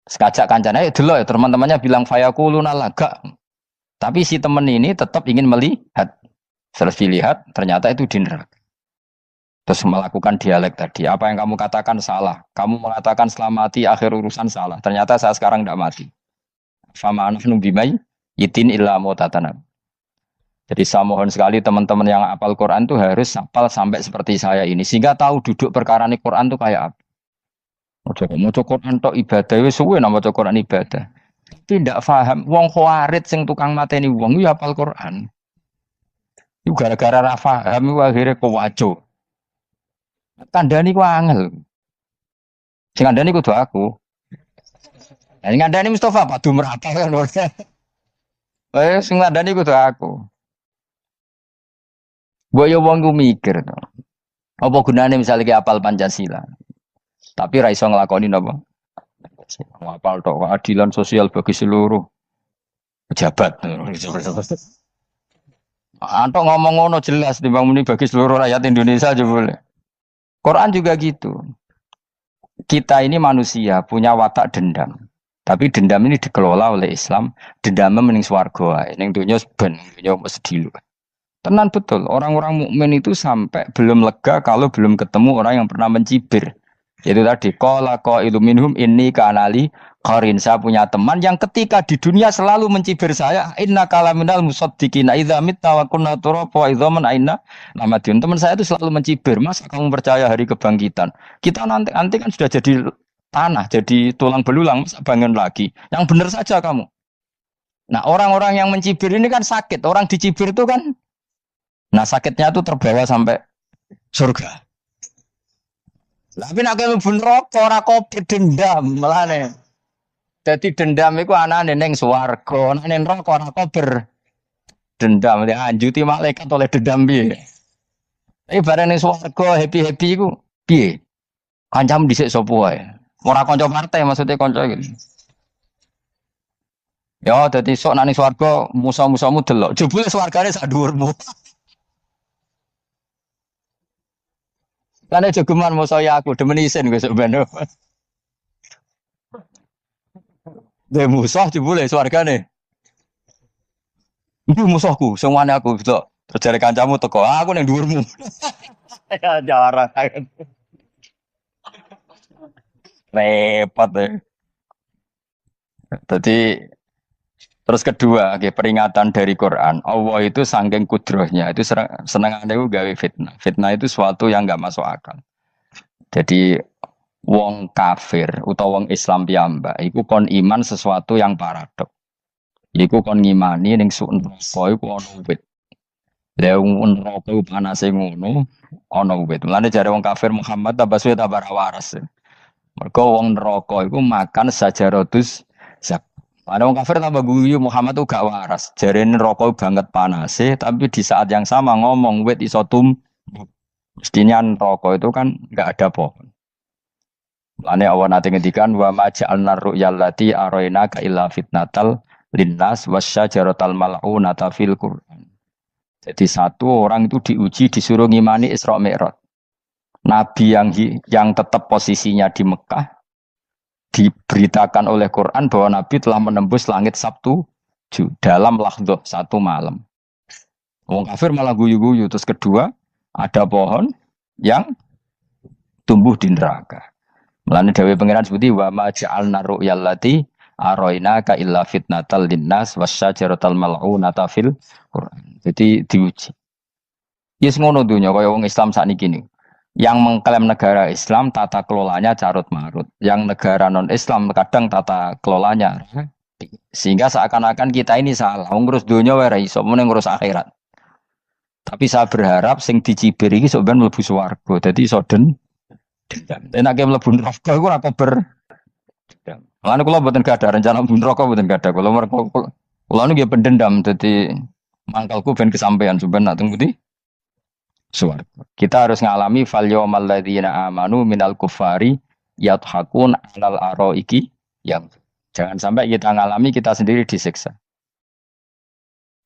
Sekajak kancana ya dulu ya teman-temannya bilang fayakuluna laga. Tapi si teman ini tetap ingin melihat. Setelah dilihat ternyata itu di neraka. Terus melakukan dialek tadi. Apa yang kamu katakan salah. Kamu mengatakan setelah mati akhir urusan salah. Ternyata saya sekarang tidak mati. Fama anahnu bimai yitin illa mutatanab. Jadi saya mohon sekali teman-teman yang hafal Quran itu harus hafal sampai seperti saya ini. Sehingga tahu duduk perkara ini Quran itu kayak apa. Mau Quran tok ibadah. Wis suwe nama Quran ibadah. Tapi tidak paham. Wong khawarit sing tukang mateni wong itu hafal Quran. Itu gara-gara ra paham akhirnya kewaco. Kandani ku angel. Sing kandani kudu aku. Lah sing kandani Mustafa padu merata kan. Sing kandani kudu aku. Mbok yo wong ku mikir to. Apa gunane misalnya ki apal Pancasila. Tapi ra iso nglakoni napa? Apal tok keadilan sosial bagi seluruh pejabat. Antok ngomong ngono jelas timbang muni bagi seluruh rakyat Indonesia aja boleh. Quran juga gitu. Kita ini manusia punya watak dendam. Tapi dendam ini dikelola oleh Islam. Dendamnya mending swarga. Ning dunya ben dunya sedih. Tenan betul. Orang-orang mukmin itu sampai belum lega kalau belum ketemu orang yang pernah mencibir. Itu tadi qala qailu minhum inni kanali qarin. Saya punya teman yang ketika di dunia selalu mencibir saya, inna kalaminal musaddiqina idza mitna wa kunna turaba wa idzaman aina namadun. Teman saya itu selalu mencibir, "Masa kamu percaya hari kebangkitan? Kita nanti kan sudah jadi tanah, jadi tulang belulang, masa bangun lagi? Yang benar saja kamu." Nah, orang-orang yang mencibir ini kan sakit. Orang dicibir itu kan, nah sakitnya itu terbawa sampai surga. Tapi nak mlebu neraka ora kok dendam melane. Dadi dendam iku anane ning swarga, nek ning neraka ora kok dendam dianjuti malaikat oleh dendam piye. Tapi bareng ning swarga happy-happy iku piye? Kancam dhisik sapa wae. Ora kanca partai maksudnya kanca iki. Ya dadi sok nang swarga musa-musamu delok. Jebule swargane sak dhuwurmu. Karena jogeman mau saya aku demen isin gue sebenarnya. Dia musuh jebule swargane. Iku musuhku, semuanya aku gitu. Terjadi kancamu teko, aku neng dhuwurmu. Ya jarang. Repot deh. Jadi terus kedua, peringatan dari Quran. Allah itu saking kudrohnya, itu senengannya itu gawe fitnah. Fitnah itu suatu yang nggak masuk akal. Jadi wong kafir utawa wong Islam piyambak iku kon iman sesuatu yang paradok. Iku kon ngimani ning suk neraka iku ana wit. Lah wong neraka panase ngono ana wit. Mulane jare wong kafir Muhammad tambah suwe tambah waras. Mergo wong neraka iku makan sajaratus zak. Ada wong kafir tambah guyu Muhammad tuh gak waras. Jarene neraka banget panase, tapi di saat yang sama ngomong wit iso tumbuh. Mestinya neraka itu kan nggak ada pohon. Lane awan nate ngendikan wa ma ja'alna ru'yal lati arainaka illa fitnatal linnas wasyajaratal mal'unata fil Qur'an. Jadi satu orang itu diuji disuruh ngimani Isra Mi'raj. Nabi yang tetap posisinya di Mekah diberitakan oleh Quran bahwa Nabi telah menembus langit Sabtu dalam lahdoh satu malam. Wong kafir malah guyu-guyu. Terus kedua, ada pohon yang tumbuh di neraka. Melani Dewi Pengiran seperti wa ma ja'alna ru'yal lati arainaka illa fitnatal linnas wasyajaratal mal'unata fil Quran. Jadi diuji. Yes ngono dunya kaya wong Islam sakniki niku. Yang mengklaim negara Islam tata kelolanya carut marut. Yang negara non Islam kadang tata kelolanya sehingga seakan-akan kita ini salah. Ngurus dunia wae ra iso, mung ngurus akhirat. Tapi saya berharap sing dicibir iki sok ben mlebu swarga. Dadi iso dendam. Nek mlebu neraka iku ora kober. Lan kula mboten gadah rencana mlebu neraka mboten gadah. Kula niku pendendam dadi mangkalku ben kesampaian sampeyan nak teng pundi? Suwarga. Kita harus ngalami fal yawmal ladzina amanu minal kufari yadhakun 'alal araiki yang jangan sampai kita ngalami kita sendiri disiksa.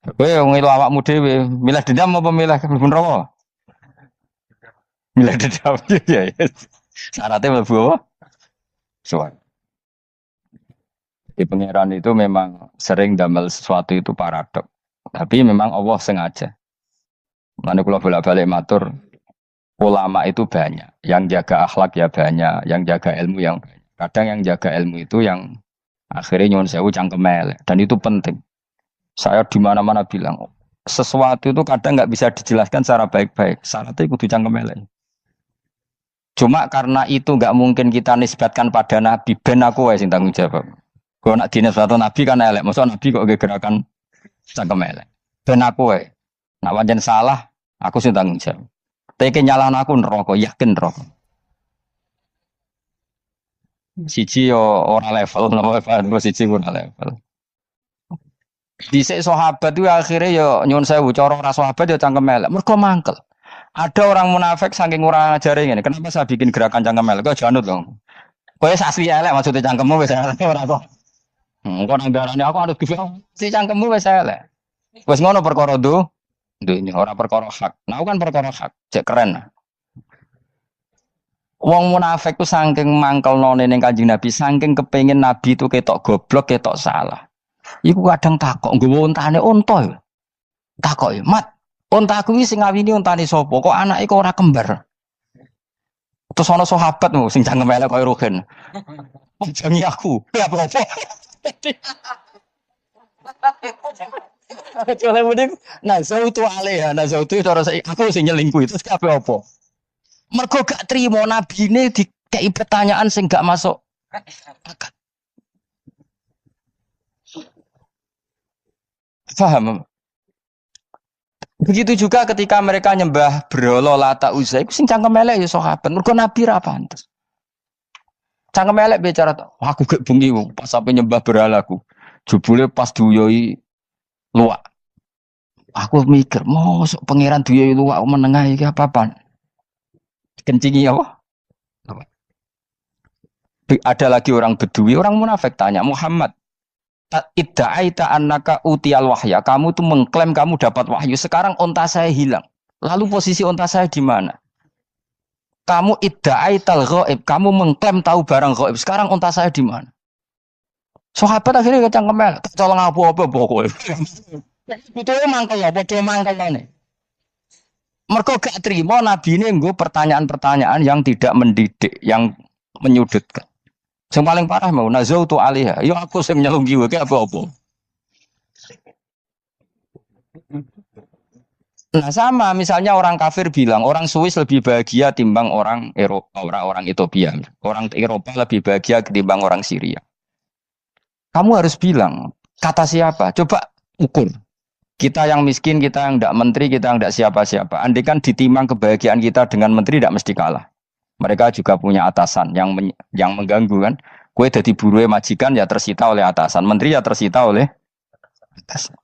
Kowe ngilu awakmu dhewe, milih dendam apa milih mlebu neraka? Milih dendam ya. Syaratnya mlebu apa? Suwarga. Di pangeran itu memang sering damel sesuatu itu paradok. Tapi memang Allah sengaja. Mana kalau bolak-balik matur, ulama itu banyak, yang jaga akhlak ya banyak, yang jaga ilmu yang banyak. Kadang yang jaga ilmu itu yang akhirnya nyuwun sewu cangkem elek, dan itu penting. Saya di mana-mana bilang, sesuatu itu kadang nggak bisa dijelaskan secara baik-baik, syaratnya kudu cangkem elek. Cuma karena itu nggak mungkin kita nisbatkan pada Nabi, ben aku wae sing tanggung jawab. Kalau nak dinisbatkan Nabi kan elek, maksudnya Nabi kok gerakan cangkem elek, ben aku wae. Nak wajan salah, aku sih tanggung jawab. Tapi nyalahan aku neraka, yakin neraka. Siji yo ora level, napa siji ora level. Dhisik sahabat itu akhirnya yo nyuwun sewu cara ora sahabat yo cangkem elek. Mergo mangkel. Ada orang munafik saking ora ngajari ngene. Kenapa saya bikin gerakan cangkem elek? Kok janut lho. Kowe asli elek maksudnya cangkemmu wis elek ora kok. Engko nang darane aku harus si cangkemmu wis elek. Wis ngono perkara dunia orang perkara hak. Nah kan perkara hak, cek keren. Wong munafik ku saking mangkelno ning Kanjeng Nabi, saking kepengin Nabi itu ketok goblok, ketok salah. Iku kadang takok nggowo untane unta. Takok, "Mat, unta kuwi sing ngawini untane sapa? Kok anake kok ora kembar?" Terus ana sahabat mu sing cangkem elek koyo Rugen. Jangi aku. Ya apa-apa. Coba mending nah sautu alaiha, nah sautu cara aku sing nyelingkuh itu kabeh apa? Mergo gak trimo nabine dikei pertanyaan sing gak masuk akal. Paham? Begitu juga ketika mereka nyembah berhala Lata Uzza iku sing cangkem elek ya sahabat. Mergo nabi ra pantes. Cangkem elek bicara aku gak bengi pas sampe nyembah berhalaku. Jebule pas duyoi luwak. Aku mikir, mosok pangeran duyoi luwak menengah iki apa-apaan? Kencingi apa? Ada lagi orang Bedui, orang munafik tanya, Muhammad, idda'aita annaka utiyal wahya. Kamu tuh mengklaim kamu dapat wahyu. Sekarang onta saya hilang. Lalu posisi onta saya di mana? Kamu idda'aital ghaib. Kamu mengklaim tahu barang ghaib. Sekarang onta saya di mana? Sahabat akhirnya kecangkemel. Colong apa-apa pokoknya. Itu mangkel apa? Dia mangkel nih. Mereka gak terima Nabi ini nggo pertanyaan-pertanyaan yang tidak mendidik, yang menyudutkan. Yang paling parah mau nazautu alaiha. Yo aku sing nyelunggi wae apa-apa. Nah sama misalnya orang kafir bilang orang Swiss lebih bahagia timbang orang Eropa, orang Ethiopia. Orang Eropa lebih bahagia ketimbang orang Syria. Kamu harus bilang kata siapa? Coba ukur. Kita yang miskin, kita yang tidak menteri, kita yang tidak siapa-siapa. Andai kan ditimang kebahagiaan kita dengan menteri tidak mesti kalah. Mereka juga punya atasan yang mengganggu kan. Kue jadi buruh majikan ya tersita oleh atasan. Menteri ya tersita oleh atasan.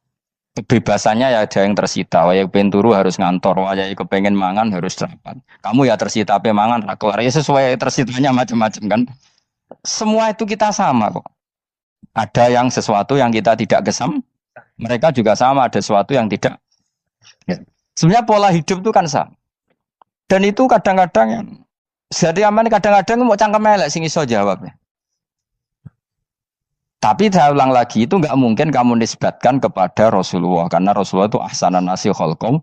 Kebebasannya ya ada yang tersita. Waya pengen turu harus ngantor. Waya kepengen mangan harus rapat. Kamu ya tersita pe mangan rakelar. Ya sesuai tersitanya macam-macam kan. Semua itu kita sama kok. Ada yang sesuatu yang kita tidak gesam. Mereka juga sama ada sesuatu yang tidak. Ya. Sebenarnya pola hidup itu kan sama. Dan itu kadang-kadang yang jadi aman kadang-kadang mau cangkem elek sing iso jawabnya. Tapi saya ulang lagi itu enggak mungkin kamu nisbatkan kepada Rasulullah karena Rasulullah itu ahsanan nasi khalqum.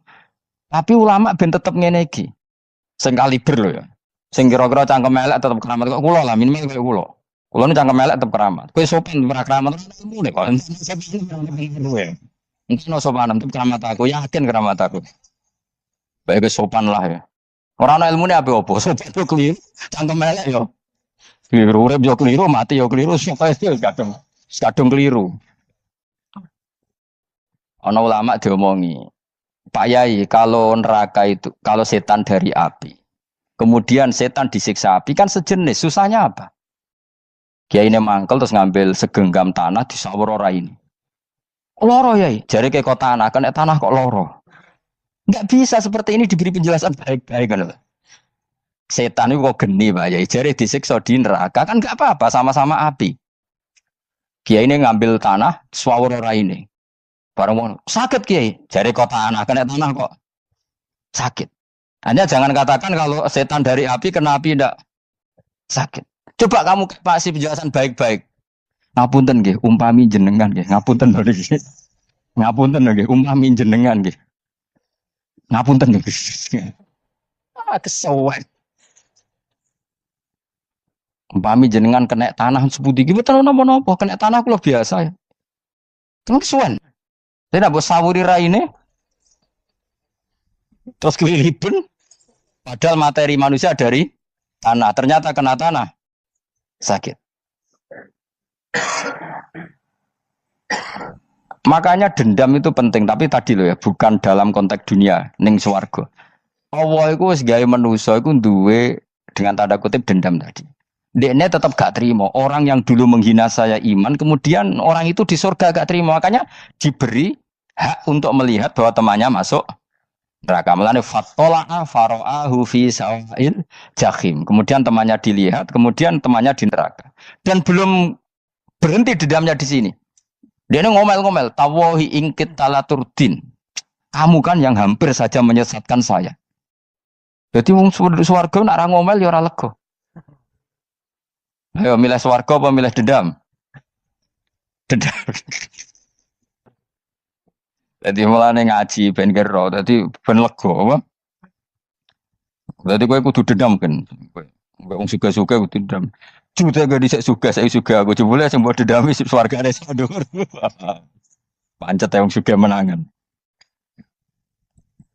Tapi ulama ben tetep ngene iki. Sing kaliber lho ya. Sing kira-kira cangkem elek tetep keramat kok kula lah minimal koyo kula. Kula nu cangkem elek tetep keramat. Kowe sopan ora keramat ilmu nek kok. Mungkin sopan tetep keramat aku yakin keramat aku. Baik sopan lah ya. Orang ilmu ini apa-apa, sobat itu keliru, cangkem elek yo. Keliru, urip yo keliru, mati yo keliru, siapa itu kadung keliru. Ana ulama diomongi, Pak Yai, kalau neraka itu, kalau setan dari api, kemudian setan disiksa api, kan sejenis, susahnya apa? Kiai ini mangkel terus ngambil segenggam tanah di sawur ora ini. Loro Yai, jari ke kota tanah, kena tanah kok loro. Enggak bisa seperti ini diberi penjelasan baik-baik kan. Setan itu kok geni Pak Yai. Jari disiksa di neraka kan enggak apa-apa sama-sama api. Kiai ini ngambil tanah swawur ora ini. Bareng mau sakit Kiai. Jari kota tanah kena tanah kok sakit. Hanya jangan katakan kalau setan dari api kena api enggak sakit. Coba kamu kasih penjelasan baik-baik. Ngapunten nggih, umpami jenengan nggih. Ngapunten lho nggih. Ngapunten nggih, umpami jenengan nggih. Ngapunten nggih. Kesuwen. Umpami jenengan kena tanah sepundi iki mboten napa-napa, kena tanah kula biasa ya. Kesuwen. Saya nak sawuri raine. Terus kelilipan padahal materi manusia dari tanah, ternyata kena tanah sakit. Makanya dendam itu penting, tapi tadi loh ya, bukan dalam konteks dunia, ning swarga. Allah iku wis gawe manusa iku duwe dengan tanda kutip dendam tadi. Dekne tetap gak terima. Orang yang dulu menghina saya iman, kemudian orang itu di surga gak terima. Makanya diberi hak untuk melihat bahwa temannya masuk neraka. Mulane fatola'a fara'ahu fi sawa'il jahim. Kemudian temannya dilihat, kemudian temannya di neraka. Dan belum berhenti dendamnya di sini. Dia ngomel-ngomel, tawahi ingkit talaturdin. Kamu kan yang hampir saja menyesatkan saya. Jadi wong swarga nak ra ngomel ya ora lega. Ayo milih swarga apa milih dendam? Dendam. Jadi mulane ngaji ben kero, dadi ben lega apa? Berarti kowe kudu dendam kan. Kowe wong suka-suka kudu dendam. Juta gak dhisik saya suka aku jebule sing mbok dendami swargane sador. Pancet wong suka menangan.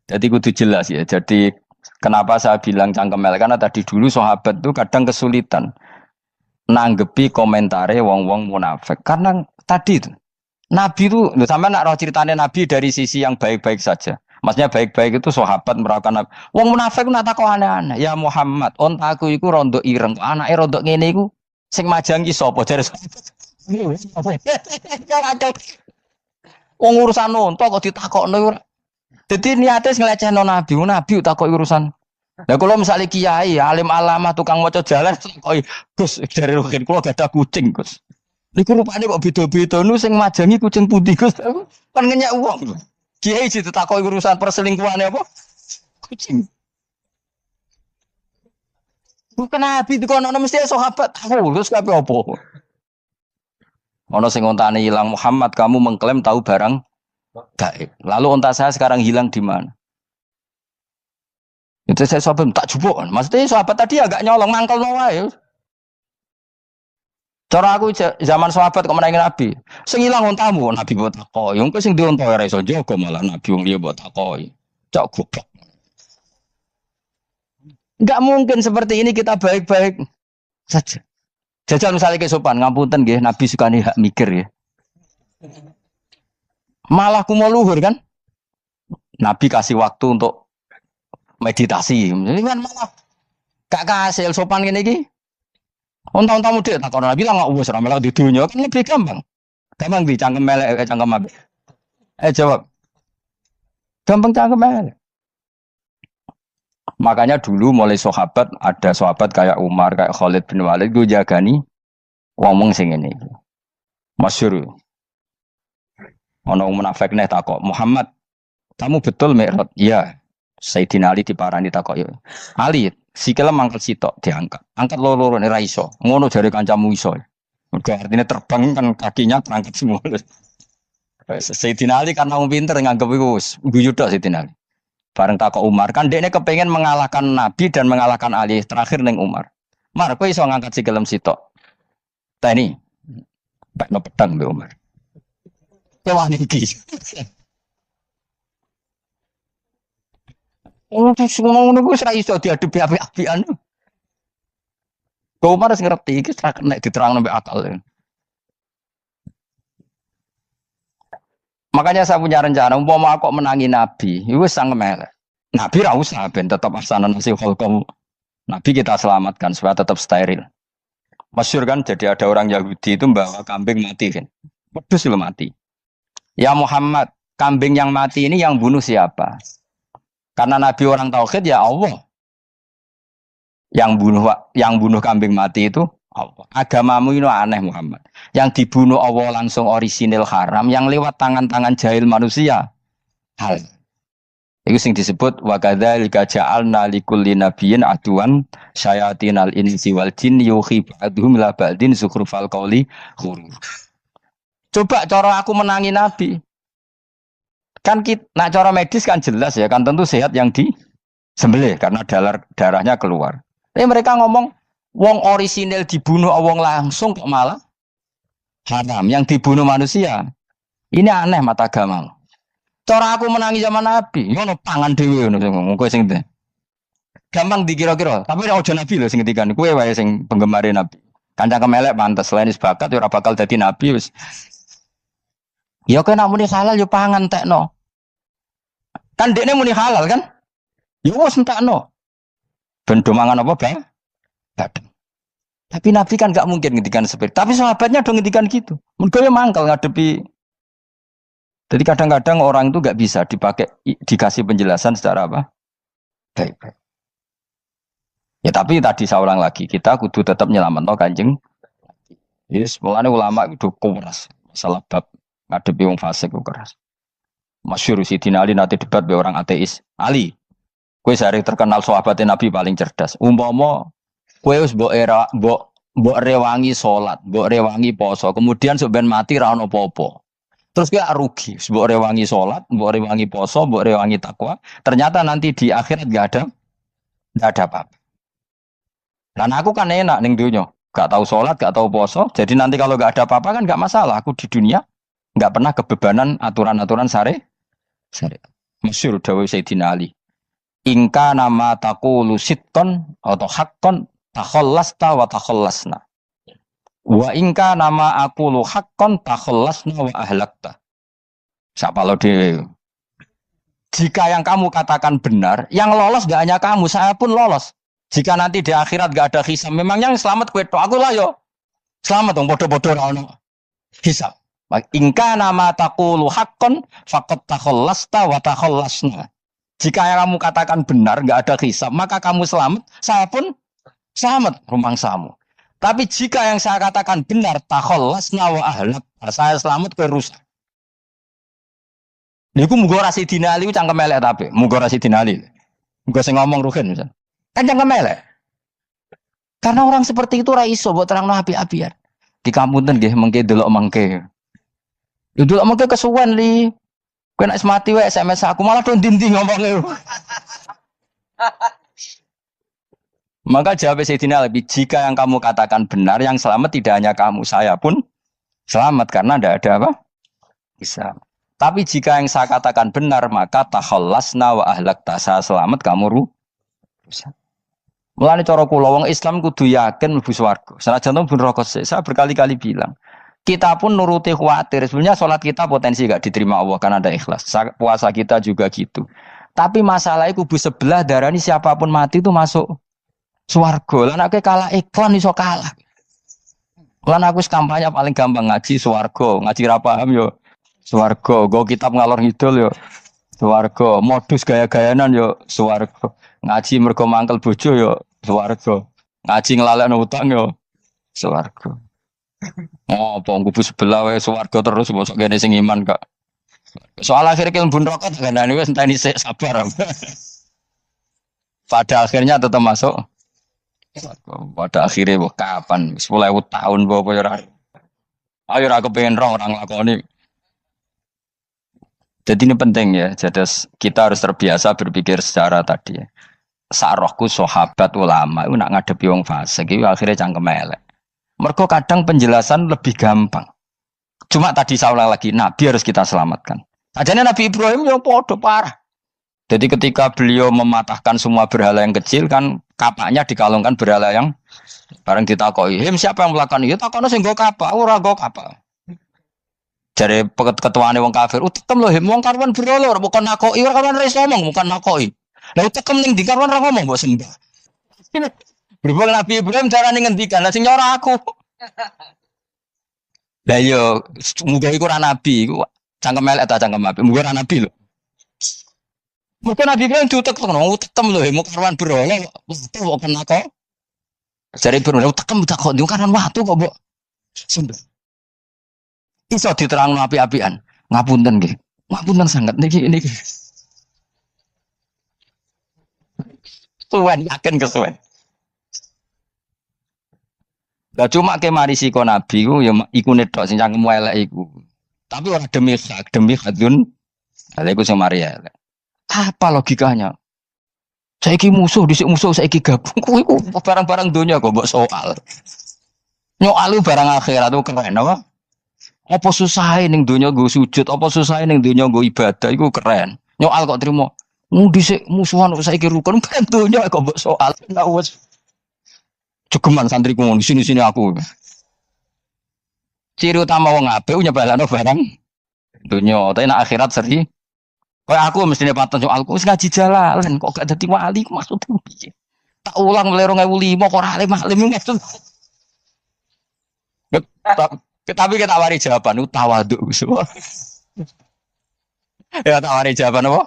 Jadi kudu jelas ya. Jadi kenapa saya bilang cangkemel karena tadi dulu sahabat tuh kadang kesulitan nanggepi komentare wong-wong munafik. Karena tadi itu Nabi itu, sampai nak roh ceritanya Nabi dari sisi yang baik-baik saja. Maksudnya baik-baik itu sahabat merawakan Nabi. Wong munafik nak takok aneh-aneh. Ya Muhammad, ontaku iku rondo ireng, anake rondo ngene iku sing majangi sapa jare sahabat. Wong urusan onto kok ditakokno ora. Dadi niate nglecehno Nabi, Nabi takok urusan. Lah kalau misalnya kiai, alim alamah, tukang maca jalan takoki, Gus, dari rugen kula gak ada kucing, Gus. Niku rupane kok beda-beda nu sing majangi kucing putih Gus. Kan ngenyek wong. Kiai ditakoki urusan perselingkuhane apa? Kucing. Bukan Nabi dikono mesti sahabat tahu terus kabeh apa? Ono sing ontane hilang Muhammad kamu mengklaim tahu barang gaib. Lalu onta saya sekarang hilang di mana? Itu saya sahabat tak jupuk. Maksudnya sahabat tadi agak nyolong mangkel wae. Cara aku zaman sahabat kok menangi Nabi. Sing ilang ontamu, Nabi mbok takoki. Wong sing dionto ora iso jaga malah Nabi wong liya mbok takoki. Cok goblok. Enggak mungkin seperti ini kita baik-baik saja. Jajal misalnya ke sopan, ngapunten nggih, Nabi sukani hak mikir ya. Malah kumo luhur kan? Nabi kasih waktu untuk meditasi. Ini kan malah gak kasih sopan gini iki. Unta-untamu dek tak kono bilang nggak usah ramelak di dunia kan lebih gampang. Gampang dicangkem melek cangkem apa? Jawab. Gampang cangkem melek. Makanya dulu mulai sahabat ada sahabat kayak Umar, kayak Khalid bin Walid gue jagani ngomong sing ini. Masyhur. Ono munafik nih takok, Muhammad, kamu betul Mi'raj? Iya. Sayyidina Ali diparani takok yo. Ali, sikile mangkel sitok diangkat. Angkat loro-loro ora iso. Ngono jare kancamu iso. Mergo artinya terbang kan kakinya terangkat semua. Sayyidina Ali karena wong pinter nganggep iku guyu tok Sayyidina Ali. Bareng takok Umar, kan dekne kepengen mengalahkan Nabi dan mengalahkan Ali. Terakhir ning Umar. Mar, kowe iso ngangkat sikilem sitok. Ta ini. Pakno pedang mbek Umar. Wani iki. Oh, semua ngono kuwi ora iso diadepi api-apian. Kau Umar harus ngerti iki ora kena diterangno mbek akal. Makanya saya punya rencana umpama kok menangi Nabi, iku sang melek. Nabi ra usah ben tetap asana nasi kholqom. Nabi kita selamatkan supaya tetap steril. Masyhur kan jadi ada orang Yahudi itu membawa kambing mati kan. Wedhus lu mati. Ya Muhammad, kambing yang mati ini yang bunuh siapa? Karena Nabi orang tauhid ya Allah. Yang bunuh kambing mati itu Allah. Agamamu ini aneh Muhammad. Yang dibunuh Allah langsung orisinil haram, yang lewat tangan-tangan jahil manusia hal. Itu sing disebut wa kadzalika ja'alna likulli nabiyyin aduwan syayatinal insi wal jin yuhi ba'dhum la ba'din zukhrufal qawli ghurur. Coba cara aku menangi Nabi. Kan kita, nah cara medis kan jelas ya, kan tentu sehat yang disembelih karena darahnya keluar. Tapi mereka ngomong, wong orisinil dibunuh wong langsung kok malah haram. Yang dibunuh manusia. Ini aneh mata agama. Cara aku menangi zaman Nabi, ngono pangan dhewe ngono kowe sing gampang dikira-kira. Tapi ora aja Nabi lho sing ngendikan, kowe wae sing penggemar Nabi. Kancang kemelek pantes selain sebakat ora bakal dadi nabi wis. Ya kowe nak muni halal yo pangan tekno. Kan dekne muni halal kan? Ya wis entekno. Ben do mangan apa bae? Badem. Tapi Nabi kan gak mungkin ngendikan seperti. Tapi sahabatnya dong ngendikan gitu. Mergo yo mangkel ngadepi. Jadi kadang-kadang orang itu gak bisa dikasih penjelasan secara apa? Baik-baik. Ya tapi tadi saya ulang lagi, kita kudu tetap nyelametno Kanjeng. Yes, mulane ulama itu keras. Masalah bab ngadepi wong fasik ku keras. Masyhur Sidina Ali nanti debat be orang ateis. Ali, kowe sare terkenal sahabat Nabi paling cerdas. Umpama kowe wis mbok rewangi salat, mbok rewangi poso, kemudian sok ben mati ra ono apa-apa. Terus kowe rugi, mbok rewangi salat, mbok rewangi poso, mbok rewangi takwa, ternyata nanti di akhirat enggak Tidak ada apa-apa. Dan aku kan enak ning dunia. Gak tahu sholat, gak tahu poso. Jadi nanti kalau gak ada apa-apa kan gak masalah. Aku di dunia gak pernah kebebanan aturan-aturan syariat. Masyhur dawuh Sayyidina Ali. Ingka nama taqulu sitkon atau hakkon takhallasta wa takhallasna. Wa ingka nama aqulu hakkon takhallasna wa ahlakta. Siapa lo de? Jika yang kamu katakan benar, yang lolos gak hanya kamu, saya pun lolos. Jika nanti di akhirat gak ada hisab, memang yang selamat kue tok. Aku lah yo. Selamat dong, bodoh-bodoh ra ono hisab. Ingka nama taqulu haqqan faqad takhallasta wa takhallasna. Jika yang kamu katakan benar, gak ada hisab, maka kamu selamat, saya pun selamat rumangsamu. Tapi jika yang saya katakan benar, takhallasna wa ahlak, saya selamat kue rusak. Niku muga ora Sidina Ali cangkem elek tapi, muga ora Sidina Ali. Muga sing ngomong Ruhin misal. Kan cangkem elek. Karena orang seperti itu ora iso mbok terangno api-apian. Di kampunten nggih mengke delok mengke. Yo delok mengke kesuwen li. Kowe nek mati wae SMS aku malah do ndi-ndi ngomongnya. Maka jawab Sayyidina Ali, jika yang kamu katakan benar, yang selamat tidak hanya kamu, saya pun selamat karena tidak ada apa? Bisa. Tapi jika yang saya katakan benar, maka takhallasna wa ahlakta, saya selamat, kamu rusak. Mulane cara kula wong Islam kudu yakin mlebu swarga. Senajan pun rokok saya berkali-kali bilang, kita pun nuruti khawatir. Sebenarnya sholat kita potensi gak diterima Allah karena ada ikhlas. Puasa kita juga gitu. Tapi masalahnya kubu sebelah darani siapapun mati itu masuk swarga. Lan aku kalah iklan iso kalah. Lan aku kampanye paling gampang ngaji swarga, ngaji ra paham yo swarga, go kitab ngalor ngidul yo swarga, modus gaya-gayanan yo swarga. Ngaji mergo mangkel bojo yo swarga. Ngaji nglalekno utang yo swarga. Oh, apa kubu sebelah wae swarga terus bosok kene sing iman kak. Soal akhir ilmu neraka kandhane wis enteni sik sabar. Pada akhirnya tetap masuk. Pada akhirnya kapan? 10.000 tahun bawa ya. Ayo aku pengen orang lakoni. Jadi ini penting ya. Jadi kita harus terbiasa berpikir secara tadi. Sarohku sahabat ulama itu nak ngadepi wong fasik itu akhirnya cangkem elek. Mergo kadang penjelasan lebih gampang. Cuma tadi saya ulang lagi, Nabi harus kita selamatkan. Ajane Nabi Ibrahim yang podo parah. Jadi ketika beliau mematahkan semua berhala yang kecil kan kapaknya dikalungkan berhala yang bareng ditakoi. Siapa yang melakukan itu? Takono sing nggo kapak, ora nggo kapak. Jare ketuane wong kafir, "Utekem lho, wong karwan berhala ora bukan nakoki, ora karwan wis ngomong, bukan nakoki." Lah utekem ning ndi karwan ora ngomong mbok sembah. Berhubung Nabi Ibrahim darane ngendikan, lah sing nyora aku. Lah yo muga iku ora nabi, iku cangkem elek ta cangkem apik, muga ora nabi lho. Mungkin Nabi Ibrahim diutek-utek, utekem lho, mau karwan berhala, kok kena kok. Jare berhala utekem tak kok, karwan watu kok, Mbok. Sembah. Iso diterangno api-apian. Ngapunten nggih. Ngapunten sangat niki. Suwen yakin kesuwen. Lah cuma ke mari siko Nabi ku ya iku netok sing cangkem elek iku. Tapi ora demi hadun. Lha iku sing mari elek. Apa logikanya? Saiki musuh, dhisik musuh, saiki gabung. Kuwi ku barang-barang donya kok mbok soal. Nyoal barang akhirat itu keren apa? Apa susahe ning donya nggo sujud, apa susahe ning donya nggo ibadah iku keren. Nyoal kok trimo. Dhisik musuhan kok saiki rukun barang donya kok mbok soal. Lah wis cegeman santriku ngono sini-sini aku. Ciri utama wong apik nyebalano barang donya, tapi nek akhirat seri. Kayak aku mestinya paten soal aku ngaji jalan kok gak dadi wali maksudnya piye? Tak ulang mulai 2005 kok ora alim maksud. Tapi kita wari jawaban tawadhu semua. Ya tak wari jawaban apa?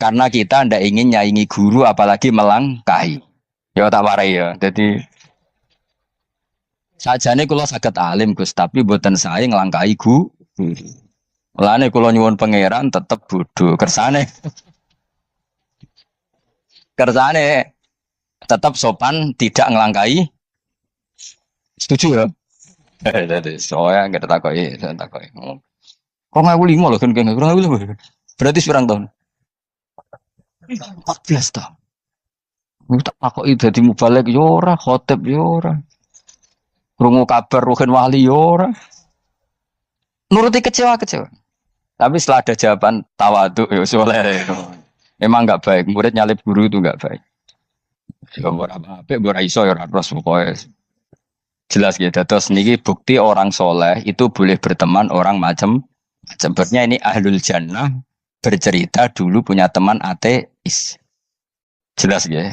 Karena kita ndak ingin nyaingi guru apalagi melangkahi. Ya tak warai ya. Jadi sajane kula saged alim Gus, tapi mboten sae nglangkahi guru. Mulane kula nyuwun pangeran tetep bodoh kersane tetap sopan tidak ngelangkai. Setuju ya? Soalnya nggak takoki. Kok 2005 loh kan 2005. Berarti seberang tahun? 14 tahun. Tak takoki dadi mubalek yo ora, khotib yo ora. Krungu kabar ruhin wali yo ora. Nuruti kecewa-kecewa. Tapi setelah ada jawaban tawadhu ya soleh. Memang enggak baik. Murid nyalip guru itu enggak baik. Ya ora apik, ora iso ya ora terus pokoke. Jelas gitu. Terus niki bukti orang soleh itu boleh berteman orang macam. Sebenarnya ini ahlul jannah bercerita dulu punya teman ateis. Jelas ya.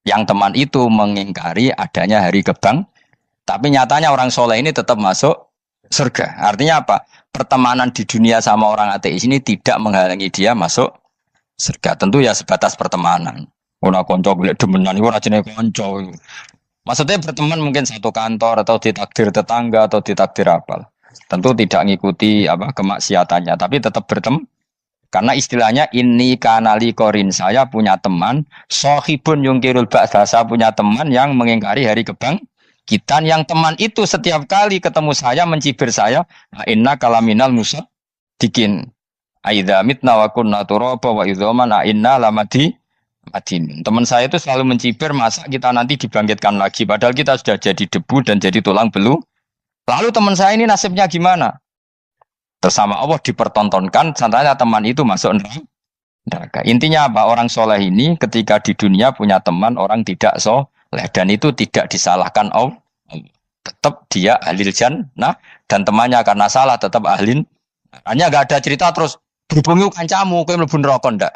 Yang teman itu mengingkari adanya hari kebang. Tapi nyatanya orang soleh ini tetap masuk surga. Artinya apa? Pertemanan di dunia sama orang ateis ini tidak menghalangi dia masuk surga. Tentu ya sebatas pertemanan. Ora konco golek demenan iku ora jenenge konco. Maksudnya berteman mungkin satu kantor atau ditakdir tetangga atau ditakdir apa. Tentu tidak ngikuti kemaksiatannya, tapi tetap berteman. Karena istilahnya ini kanali korin, saya punya teman sohibun yungkirul ba'sa, saya punya teman yang mengingkari hari kebangkitan, yang teman itu setiap kali ketemu saya mencibir saya, inna kalaminal musa dikin aidza mitna wa kunna turaba wa idzaman inna lamadi madin. Teman saya itu selalu mencibir, masa kita nanti dibangkitkan lagi padahal kita sudah jadi debu dan jadi tulang belulang. Lalu teman saya ini nasibnya gimana? Bersama Allah dipertontonkan, contohnya teman itu masuk neraka. Intinya apa? Orang soleh ini ketika di dunia punya teman orang tidak soleh, dan itu tidak disalahkan Allah. Tetap dia ahlil jannah, dan temannya karena salah tetap ahlin. Hanya nggak ada cerita terus berhubung yuk kancamu, kowe mlebu neraka ndak.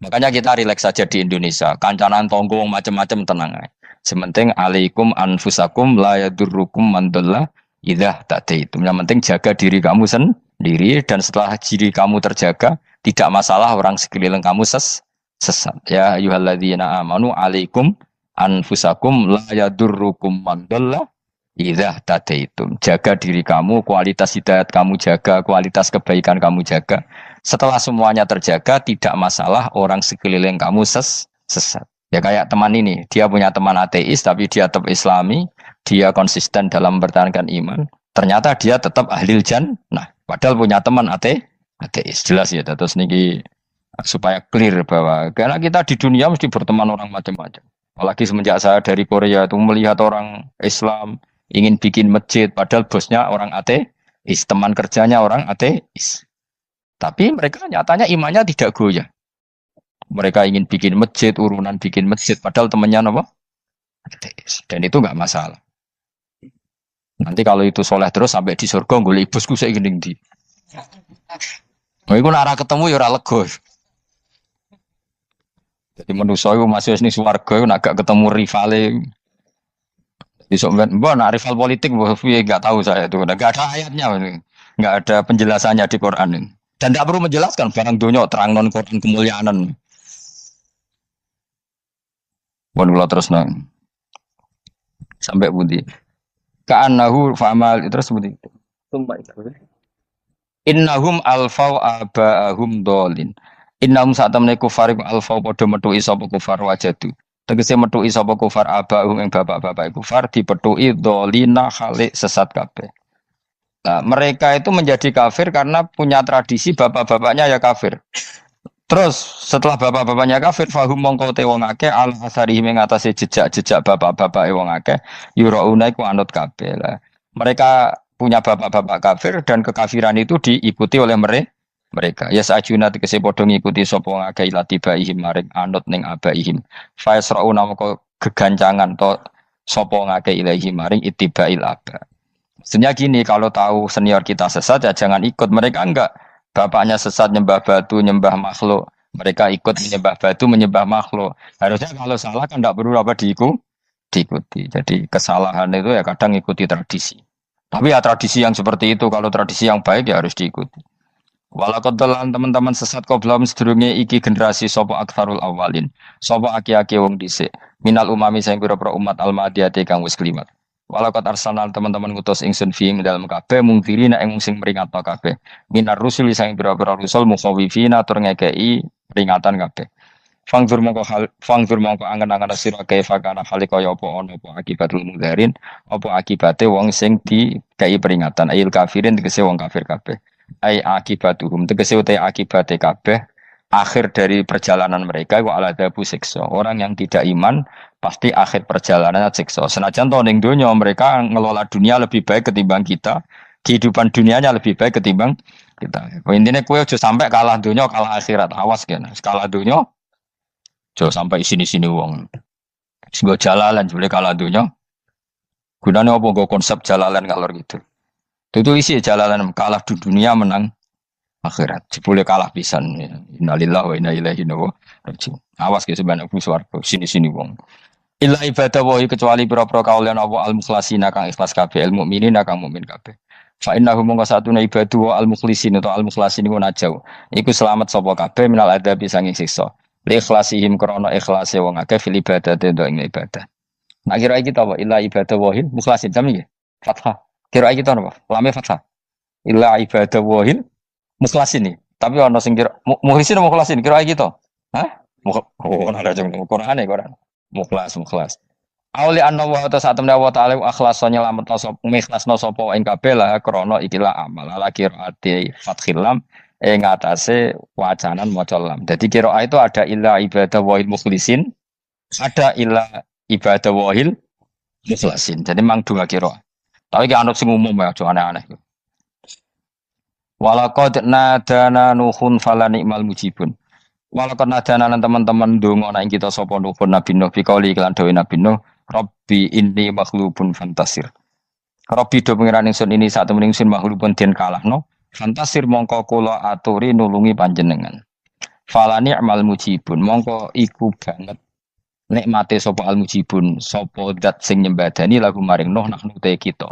Makanya kita rileks saja di Indonesia. Kancanan tonggong macam-macam tenang aja. Sementing alaikum anfusakum la yadurrukum man dhalla idza tadaitum. Yang penting jaga diri kamu sendiri, dan setelah diri kamu terjaga, tidak masalah orang sekeliling kamu sesat. Ya ayyuhalladzina amanu alaikum anfusakum la yadurrukum man dhalla idza tadaitum. Jaga diri kamu, kualitas hidayat kamu jaga, kualitas kebaikan kamu jaga. Setelah semuanya terjaga, tidak masalah orang sekeliling kamu sesat. Ya kayak teman ini, dia punya teman ateis tapi dia tetap islami, dia konsisten dalam mempertahankan iman. Ternyata dia tetap ahlil jannah, padahal punya teman ateis. Jelas ya, terus niki supaya clear bahwa karena kita di dunia mesti berteman orang macam-macam. Apalagi semenjak saya dari Korea itu melihat orang Islam ingin bikin masjid, padahal bosnya orang ateis, teman kerjanya orang ateis. Tapi mereka nyatanya imannya tidak goyah. Mereka ingin bikin masjid, urunan bikin masjid, padahal temannya apa? Ateis. Dan itu nggak masalah. Nanti kalau itu soleh terus sampai di surga, golek bosku saya gini di. Iku nara ketemu ya ora lega. Jadi manusia itu masih di swarga, nak gak ketemu rivale. Besok mbak, nak rival politik, nggak tahu saya itu, nggak ada ayatnya, nggak ada penjelasannya di Quran. Dan tidak perlu menjelaskan barang dunia terang non Quran kemuliaan. Bon kula terus nang sampai budi. Ka'annahu fa'amal terus budi. Innahum alfau aba'ahum dolin. Innahum sa'tamne kufar alfau padha metuki sapa kufar wajadu. Tegese metuki sapa kufar aba'ahum ing bapak-bapak kufar dipetuki dolina khalik sesat kabeh. Nah, mereka itu menjadi kafir karena punya tradisi bapak-bapaknya ya kafir. Terus setelah bapak-bapaknya kafir, fahum mongko te wong akeh al asari ing atase jejak-jejak bapak-bapak wong akeh yurauna iku anut kabeh lah. Mereka punya bapak-bapak kafir dan kekafiran itu diikuti oleh mereka. Ya sajuna tegese padha ngikuti sapa wong akeh latibaihim maring anut ning abaihim. Fa yasrauna mongko gegancangan to sapa wong akeh ilahi maring ittibail aba. Maksudnya gini, kalau tahu senior kita sesat ya jangan ikut, mereka enggak. Bapaknya sesat nyembah batu, nyembah makhluk. Mereka ikut menyembah batu, menyembah makhluk. Harusnya kalau salah kan tidak perlu diikuti. Jadi kesalahan itu ya kadang ikuti tradisi. Tapi ya tradisi yang seperti itu, kalau tradisi yang baik ya harus diikuti. Walakodalan teman-teman sesat kau belum sedurunge iki generasi sopo aktharul awalin. Sopo aki-aki wong dhisik. Minal umami sing pira-pira umat al-madiyati kang wis klimat. Walakot arsalna teman-teman ngutus ingsun fi dalam kabeh mungkirina ing sing peringatno kabeh minar rusul sing pira-pira rusul mukhawifina tur ngekeki peringatan kabeh fangzur mongko angen-angen sira kaifa kana kaya apa ana apa akibatul mudzarin apa akibate wong sing dikei peringatan ayil kafirin tegese wong kafir kabeh ai akibatuhum tegese uta akibate kabeh akhir dari perjalanan mereka wa aladzabu siksa. Orang yang tidak iman pasti akhir perjalanannya siksa. Senajan to ning donya mereka ngelola dunia lebih baik ketimbang kita. Kehidupan dunianya lebih baik ketimbang kita. Intinya kue aja sampai kalah dunia, kalah akhirat. Awas kan. Kalah dunia, aja sampai sini-sini wong. Sebuah jalalan boleh kalah dunia. Gunanya apa gue konsep jalalan kalau gitu. Itu isi jalalan kalah di dunia menang akhirat. Boleh kalah pisan. Innalillahi wa inna ilaihi raji'un. Awas ke sebanyak swarga sini-sini wong. Illa ibadah wahi kecuali pira-pira kaulian Allah al-mukhlasina kang ikhlas kabeh, al-mukminina kang mukmin kabeh. Fa innahu mongko satune ibadu wa al-mukhlasin atau al-mukhlasin iku najau. Iku selamat sapa kabeh minal adabi sanging siksa. Li ikhlasihim krana ikhlase wong akeh fil ibadate ndo ing ibadah. Nak kira iki ta apa illa ibadah wahil mukhlasin sami nggih. Fathah. Kira iki ta apa? Lame fathah. Illa ibadah wahil mukhlasin nih. Tapi ana sing kira mukhlasin apa mukhlasin kira iki to. Hah? Oh, ana jeng Quran e Quran. Mukhlas. Auli anna wa ta saat menawa ta'ala akhlasa nyelametno sapa mikhlasno sapa ing kabeh lah krana ikilah amal ala qiraati fathil lam ing atase wacanan maca lam. Dadi qiraah itu ada illa ibadah wahil mukhlisin, ada illa ibadah wahil mukhlasin. Jadi memang dua qiraah. Tapi ki anut sing umum ya aja aneh-aneh. Walaqad nadana nuhun fala ni'mal mujibun. Walaqad nadana teman-teman ndonga nek kita sapa nuhun Nabi Nuh bikauli iklan dawe Nabi Nuh, Rabbi inni makhlubun fantasir. Rabbi do pengiran ingsun ini sak temen ingsun makhlubun den kalahno, fantasir mongko kula aturi nulungi panjenengan. Fala ni'mal mujibun mongko iku banget nikmate sapa al mujibun sapa zat sing nyembadani lagu maring Nuh nak nute kita.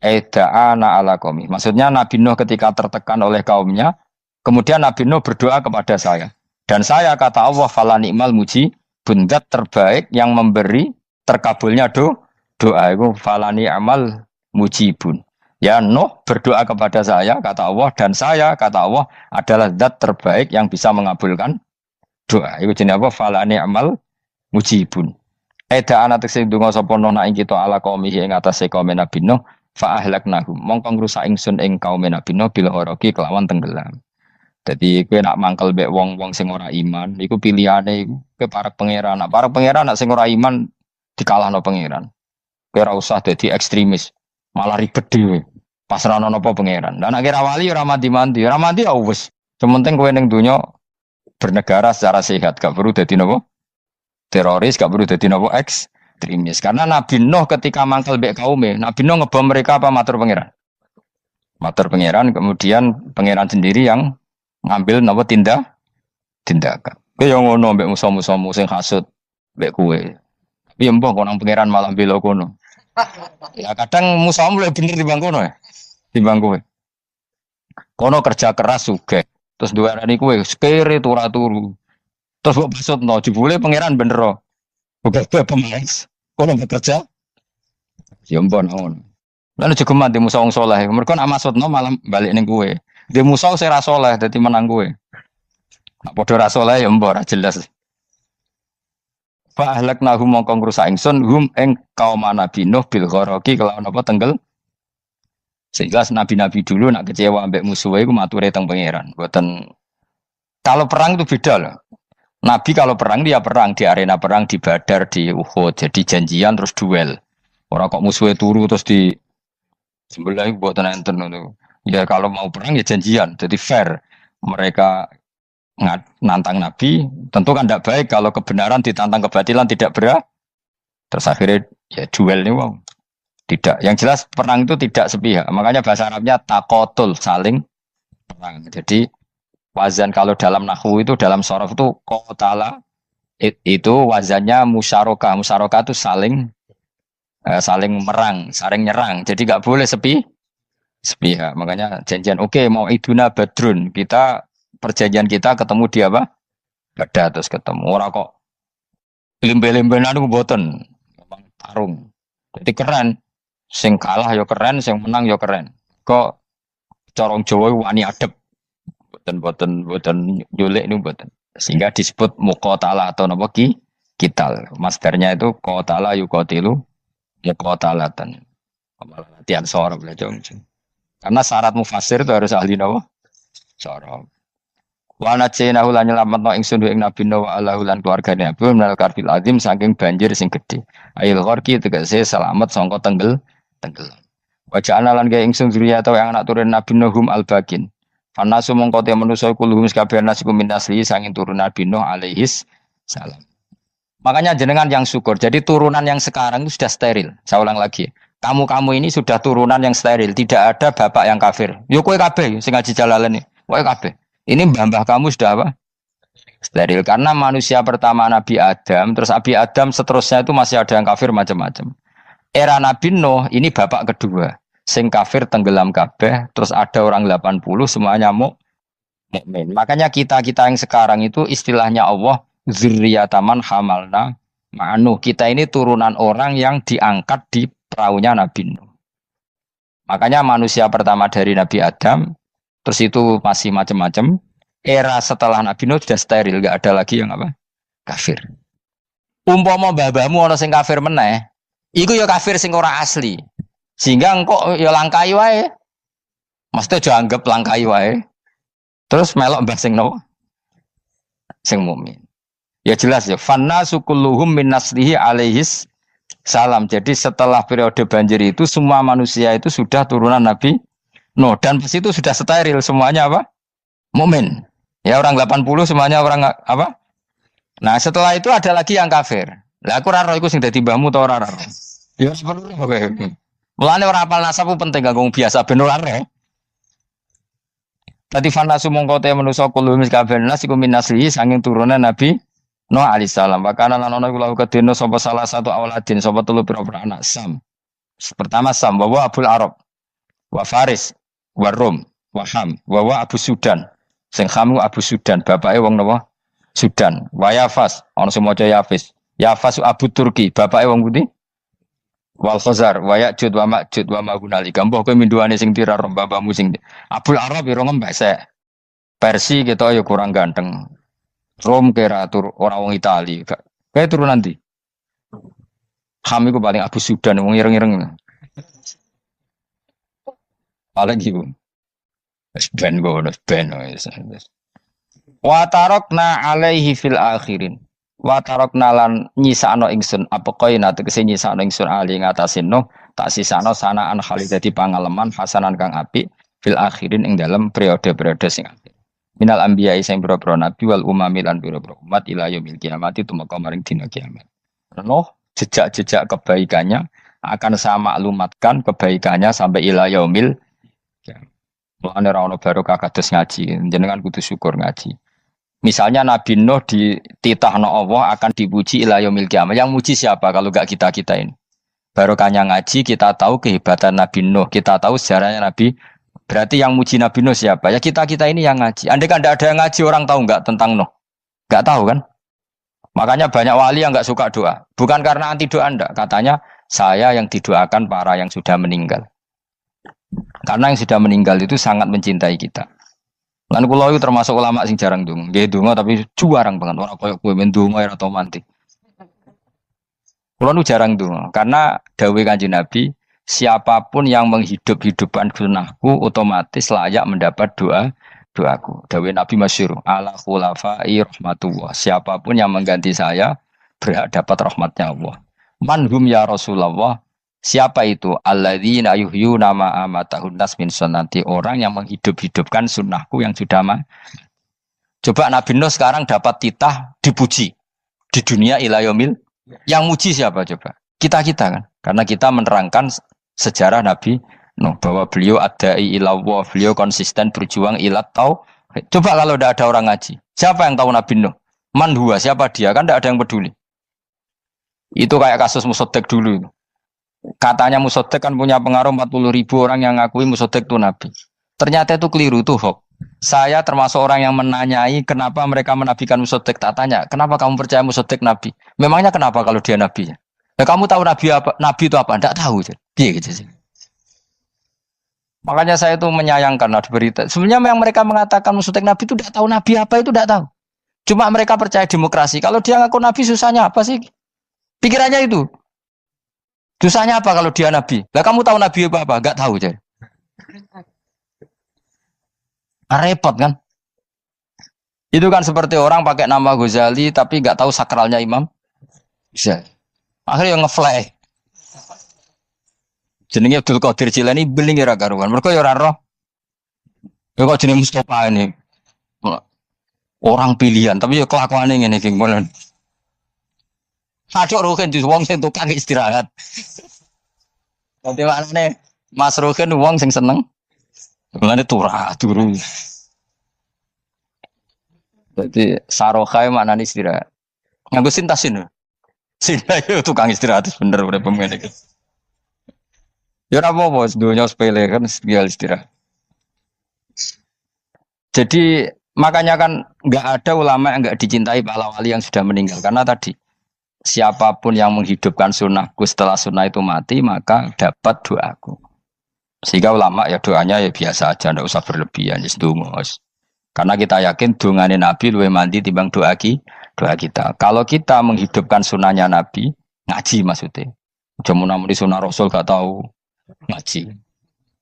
Eda'ana ala qaumi. Maksudnya Nabi Nuh ketika tertekan oleh kaumnya, kemudian Nabi Nuh berdoa kepada saya. Dan saya kata Allah fala ni'mal mujibun zat terbaik yang memberi terkabulnya doa itu fala ni'mal mujibun. Ya Nuh berdoa kepada saya kata Allah dan saya kata Allah adalah zat terbaik yang bisa mengabulkan doa. Itu jenenge apa fala ni'mal mujibun. Eda'ana tekse donga sapa Nuh nak ing kita ala qaumihi ing atase kaum Nabi Nuh fa ahlaknahum mongko ngrusak ingsun ing kaum Nabi Nuh bil gharaqi kelawan tenggelam. Jadi kowe nak mangkel mbek wong-wong sing ora iman, iku pilihane iku kowe parek pangeran. Nak parek pangeran nak sing ora iman dikalahno pangeran. Kowe ora usah dadi ekstremis, malah ribet dhewe. Pasrahno napa pangeran. Lah nek kira wali ora mandi-mandi, ora mandi ya wis. Sementing kowe ning donya bernegara secara sehat, gak perlu dadi napa teroris, gak perlu dadi napa ekstremis. Karena Nabi Nuh ketika mangkel mbek kaume, Nabi Nuh ngebom mereka apa matur pangeran? Matur pangeran, kemudian pangeran sendiri yang ngambil napa tindakan. Kowe yo ngono mbek musuh-musuhmu sing hasud mbek kowe. Piye mbah kok nang pangeran malah bela kono. Ya kadang musuhmu luwih bener timbang kono ya. Timbang kowe. Kono kerja keras sugih. Terus duweni kowe sekere turu. Terus kok maksudno jebule pangeran bener. Bukan pemalas. Kono bekerja. Ya mbah ngono. Lan juga mati musuh wong saleh. Mergo nak maksudno malah balik ning kowe. Dia musuh saya rasoleh, jadi menang gue. Nak podo rasoleh ya mbor jelas. Fa ahlaknahum mongko ngrusak ingsun hum ing kaum Nabi Nuh bil gharaqi kelawan apa tenggel. Sehingga nabi-nabi dulu nak kecewa ambek musuhe iku mature teng pangeran. Mboten kalau perang itu beda loh. Nabi kalau perang dia perang di arena perang di Badar di Uhud jadi janjian terus duel. Ora kok musuhe turu terus di sebelah iku mboten enten ngono. Ya kalau mau perang ya janjian, jadi fair. Mereka nantang Nabi, tentu kan tidak baik kalau kebenaran ditantang kebatilan tidak berat. Terus akhirnya ya duel nih wow. Tidak, yang jelas perang itu tidak sepihak. Makanya bahasa Arabnya takotul, saling perang. Jadi wazan kalau dalam nahwu itu dalam sorof itu qatala itu wazannya musyarakah. Musyarakah itu saling merang, saling nyerang. Jadi nggak boleh sepihak. Makanya janjian oke, mau iduna badrun. Kita perjanjian kita ketemu di apa? Badar terus ketemu. Ora kok limbe-limbenan ku mboten. Memang tarung. Jadi keren. Sing kalah ya keren, sing menang ya keren. Kok corong Jawa wani adep. Boten nyulik niku boten. Sehingga disebut muqatalah atau napa kital. Masdarnya itu qatala yuqatilu muqatalatan. Latihan sorab lah jong. Karena syarat mufassir itu harus ahli nawa. Sorab. Wa najaynahu lan nyelametno ingsun ing Nabi Nuh wa alahu lan keluargane Nabi minal karbil azim saking banjir sing gedhe. Ail gharqi tegese selamat sangka tenggelam. Wa ja'alna lan gawe ingsun zuriyata yang anak turun Nabi Nuhum al-bakin. Fanasu mongko te manusa kulluhum kabeh nasikum min nasli saking turun Nabi Nuh alaihis salam. Makanya jenengan yang syukur. Jadi turunan yang sekarang itu sudah steril. Saya ulang lagi. Kamu ini sudah turunan yang steril. Tidak ada bapak yang kafir. Yo kowe kabeh sing ngaji Jalalain iki. Kowe kabeh. Ini mbah kamu sudah apa? Steril. Karena manusia pertama Nabi Adam, terus Nabi Adam seterusnya itu masih ada yang kafir macam-macam. Era Nabi Nuh ini bapak kedua. Sing kafir tenggelam kabeh, terus ada orang 80 semuanya mukmin. Makanya kita yang sekarang itu istilahnya Allah Zurriyataman hamalna ma'nuh. Kita ini turunan orang yang diangkat di perahunya Nabi Nuh. Makanya manusia pertama dari Nabi Adam, terus itu masih macam-macam. Era setelah Nabi Nuh sudah steril, gak ada lagi yang apa? Kafir. Umpama mbah-mbahmu ana sing kafir meneh, iku ya kafir sing ora asli. Sehingga engkau ya langkai wae. Mesti aja anggap langkai wae. Terus melok mbah sing no? Sing mukmin. Ya jelas ya, fanna sukulluhum min naslihi alaihis salam. Jadi setelah periode banjir itu semua manusia itu sudah turunan Nabi Nuh dan pas itu sudah steril semuanya apa? Mukmin. Ya orang 80 semuanya orang apa? Nah, setelah itu ada lagi yang kafir. Lah aku ora ro iku sing dadi mbahmu ta ora ro. Ya perlu kowe. Mulane ora apal nasab penting kanggo biasa ben ora ro. Tadi fanna sumangka te manusa kulo mis kabeh nas iku min naslihi saking turunan Nabi Nuh alaihissalam. Wakana lan ana kula kedene sapa salah satu auladin sapa telu pira-pira anak Sam. Pertama Sam wa Abul Arab wa Faris wa Rum wa Ham wa Abu Sudan. Sing Ham Abu Sudan, bapake wong napa? Sudan. Wa Yafas, ana sing maca Yafis. Yafas Abu Turki, bapake wong pundi? Wal Khazar wa Ya'jud wa Ma'jud wa Magunali. Gambuh kowe minduane sing tirar babamu sing Abul Arab ira ngembesek. Persi kita ya kurang ganteng. Rom kira tur orang wong Itali, kayak turun nanti. Kami ku paling Abu Sudan, wong ireng-ireng. Paling gitu. Ben go, ben. Watarokna alaihi fil akhirin. Watarokna lan nyisano ingsun apa koina tegese nyisano ingsun ali ngatasin no tak sisano sanaan khalidati pangalaman hasanan kang apik fil akhirin ing dalam periode-periode sing apik. Minal anbiya sing pira-pira nabi wal umami lan pira-pira umat ila yaumil kiamat tumeka maring dina kiamat. Nuh jejak-jejak kebaikannya akan saya maklumatkan kebaikannya sampai ila yaumil kiamat. Mulane ora ono barokah kados ngaji, jenengan kudu syukur ngaji. Misalnya Nabi Nuh dititahno Allah akan dipuji ila yaumil kiamat. Yang muji siapa kalau enggak kita-kita ini? Barokahnya ngaji kita tahu kehebatan Nabi Nuh, kita tahu sejarahnya Nabi. Berarti yang muji Nabi Nuh siapa? Ya kita-kita ini yang ngaji. Andai kan tidak ada yang ngaji, orang tahu enggak tentang Nuh? Enggak tahu kan? Makanya banyak wali yang enggak suka doa. Bukan karena anti doa enggak. Katanya, saya yang didoakan para yang sudah meninggal. Karena yang sudah meninggal itu sangat mencintai kita. Lan kula itu termasuk ulama sing jarang ndonga. Nggih ndonga tapi jarang banget. Ora koyo kowe men ndonga ora tau mati. Kula nu jarang ndonga karena dawuh Kanjeng Nabi, siapapun yang menghidup-hidupkan sunnahku otomatis layak mendapat doaku. Dawuh Nabi masyhur, ala khulafai rahmatullah. Siapapun yang mengganti saya berhak dapat rahmatnya Allah. Manhum ya Rasulullah. Siapa itu? Alladzina yuhyuna ma amatahun nas min sunnati. Orang yang menghidup-hidupkan sunnahku yang sudah Coba Nabi Nuh sekarang dapat titah dipuji di dunia ila yaumil. Yang muji siapa coba? Kita-kita kan. Karena kita menerangkan sejarah Nabi Nuh bahwa beliau adai ilallah, beliau konsisten berjuang ilat tau. Coba kalau tidak ada orang ngaji, siapa yang tahu Nabi Nuh? Man huwa, siapa dia? Kan tidak ada yang peduli. Itu kayak kasus Musotek dulu. Katanya Musotek kan punya pengaruh 40.000 orang yang ngakui Musotek itu Nabi. Ternyata itu keliru, itu hoax. Saya termasuk orang yang menanyai kenapa mereka menabikan Musotek. Tak tanya, kenapa kamu percaya Musotek Nabi? Memangnya kenapa kalau dia Nabi? Ya kamu tahu Nabi apa? Nabi itu apa? Tidak tahu. Gitu sih. Makanya saya itu menyayangkan ada berita. Sebenarnya yang mereka mengatakan Musotek Nabi itu tidak tahu Nabi apa itu tidak tahu. Cuma mereka percaya demokrasi. Kalau dia ngaku Nabi susahnya apa sih? Pikirannya itu. Susahnya apa kalau dia Nabi? Lah kamu tahu Nabi apa? Enggak tahu jadi. Repot kan? Itu kan seperti orang pakai nama Ghazali tapi nggak tahu sakralnya Imam Ghazali. Akhirnya yang ngefly. Jenenge Abdul Qadir Jilani beling ora karuan. Mergo ya ora roh. Ya kok jenenge Mustofa ini. Orang pilihan tapi ya kelakuane ngene iki ngono. Sadok Ruhin di wong sing tukang istirahat. Dadi maknane Mas Ruhin wong sing seneng. Mulane turu. Jadi sarokai maknane istirahat. Nganggo sintasin. Sinta itu tukang istirahat bener udah pemain itu. Ya ora apa-apa, dunia sepele kan tinggal istirahat. Jadi makanya kan nggak ada ulama yang nggak dicintai para wali yang sudah meninggal karena tadi siapapun yang menghidupkan sunnahku setelah sunnah itu mati maka dapat doaku. Sehingga ulama ya doanya ya biasa aja, nggak usah berlebihan, ya sedungos. Karena kita yakin dungane Nabi luwih mandi timbang doa kita. Kalau kita menghidupkan sunnahnya Nabi, ngaji maksudnya. Jamu namun di sunnah Rasul gak tahu ngaji.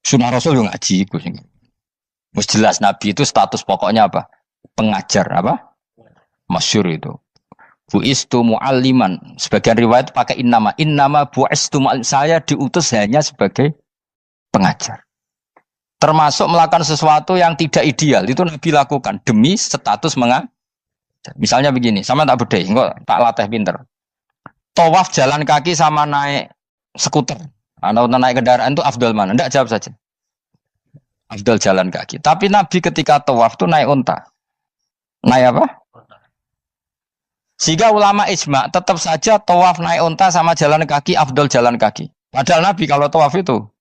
Sunnah Rasul juga ngaji. Mus jelas Nabi itu status pokoknya apa? Pengajar apa? Masyhur itu. Bu'istu mu'alliman. Sebagian riwayat pakai innama bu'istu mu'alliman. Saya diutus hanya sebagai pengajar. Termasuk melakukan sesuatu yang tidak ideal itu Nabi lakukan demi status mengajar. Misalnya begini, sama tak bedai, kok tak latih pinter. Tawaf jalan kaki sama naik skuter atau naik kendaraan itu afdal mana? Enggak, jawab saja. Afdal jalan kaki. Tapi Nabi ketika tawaf itu naik unta. Naik apa? Sehingga ulama ijma tetap saja tawaf naik unta sama jalan kaki afdal jalan kaki. Padahal Nabi kalau tawaf itu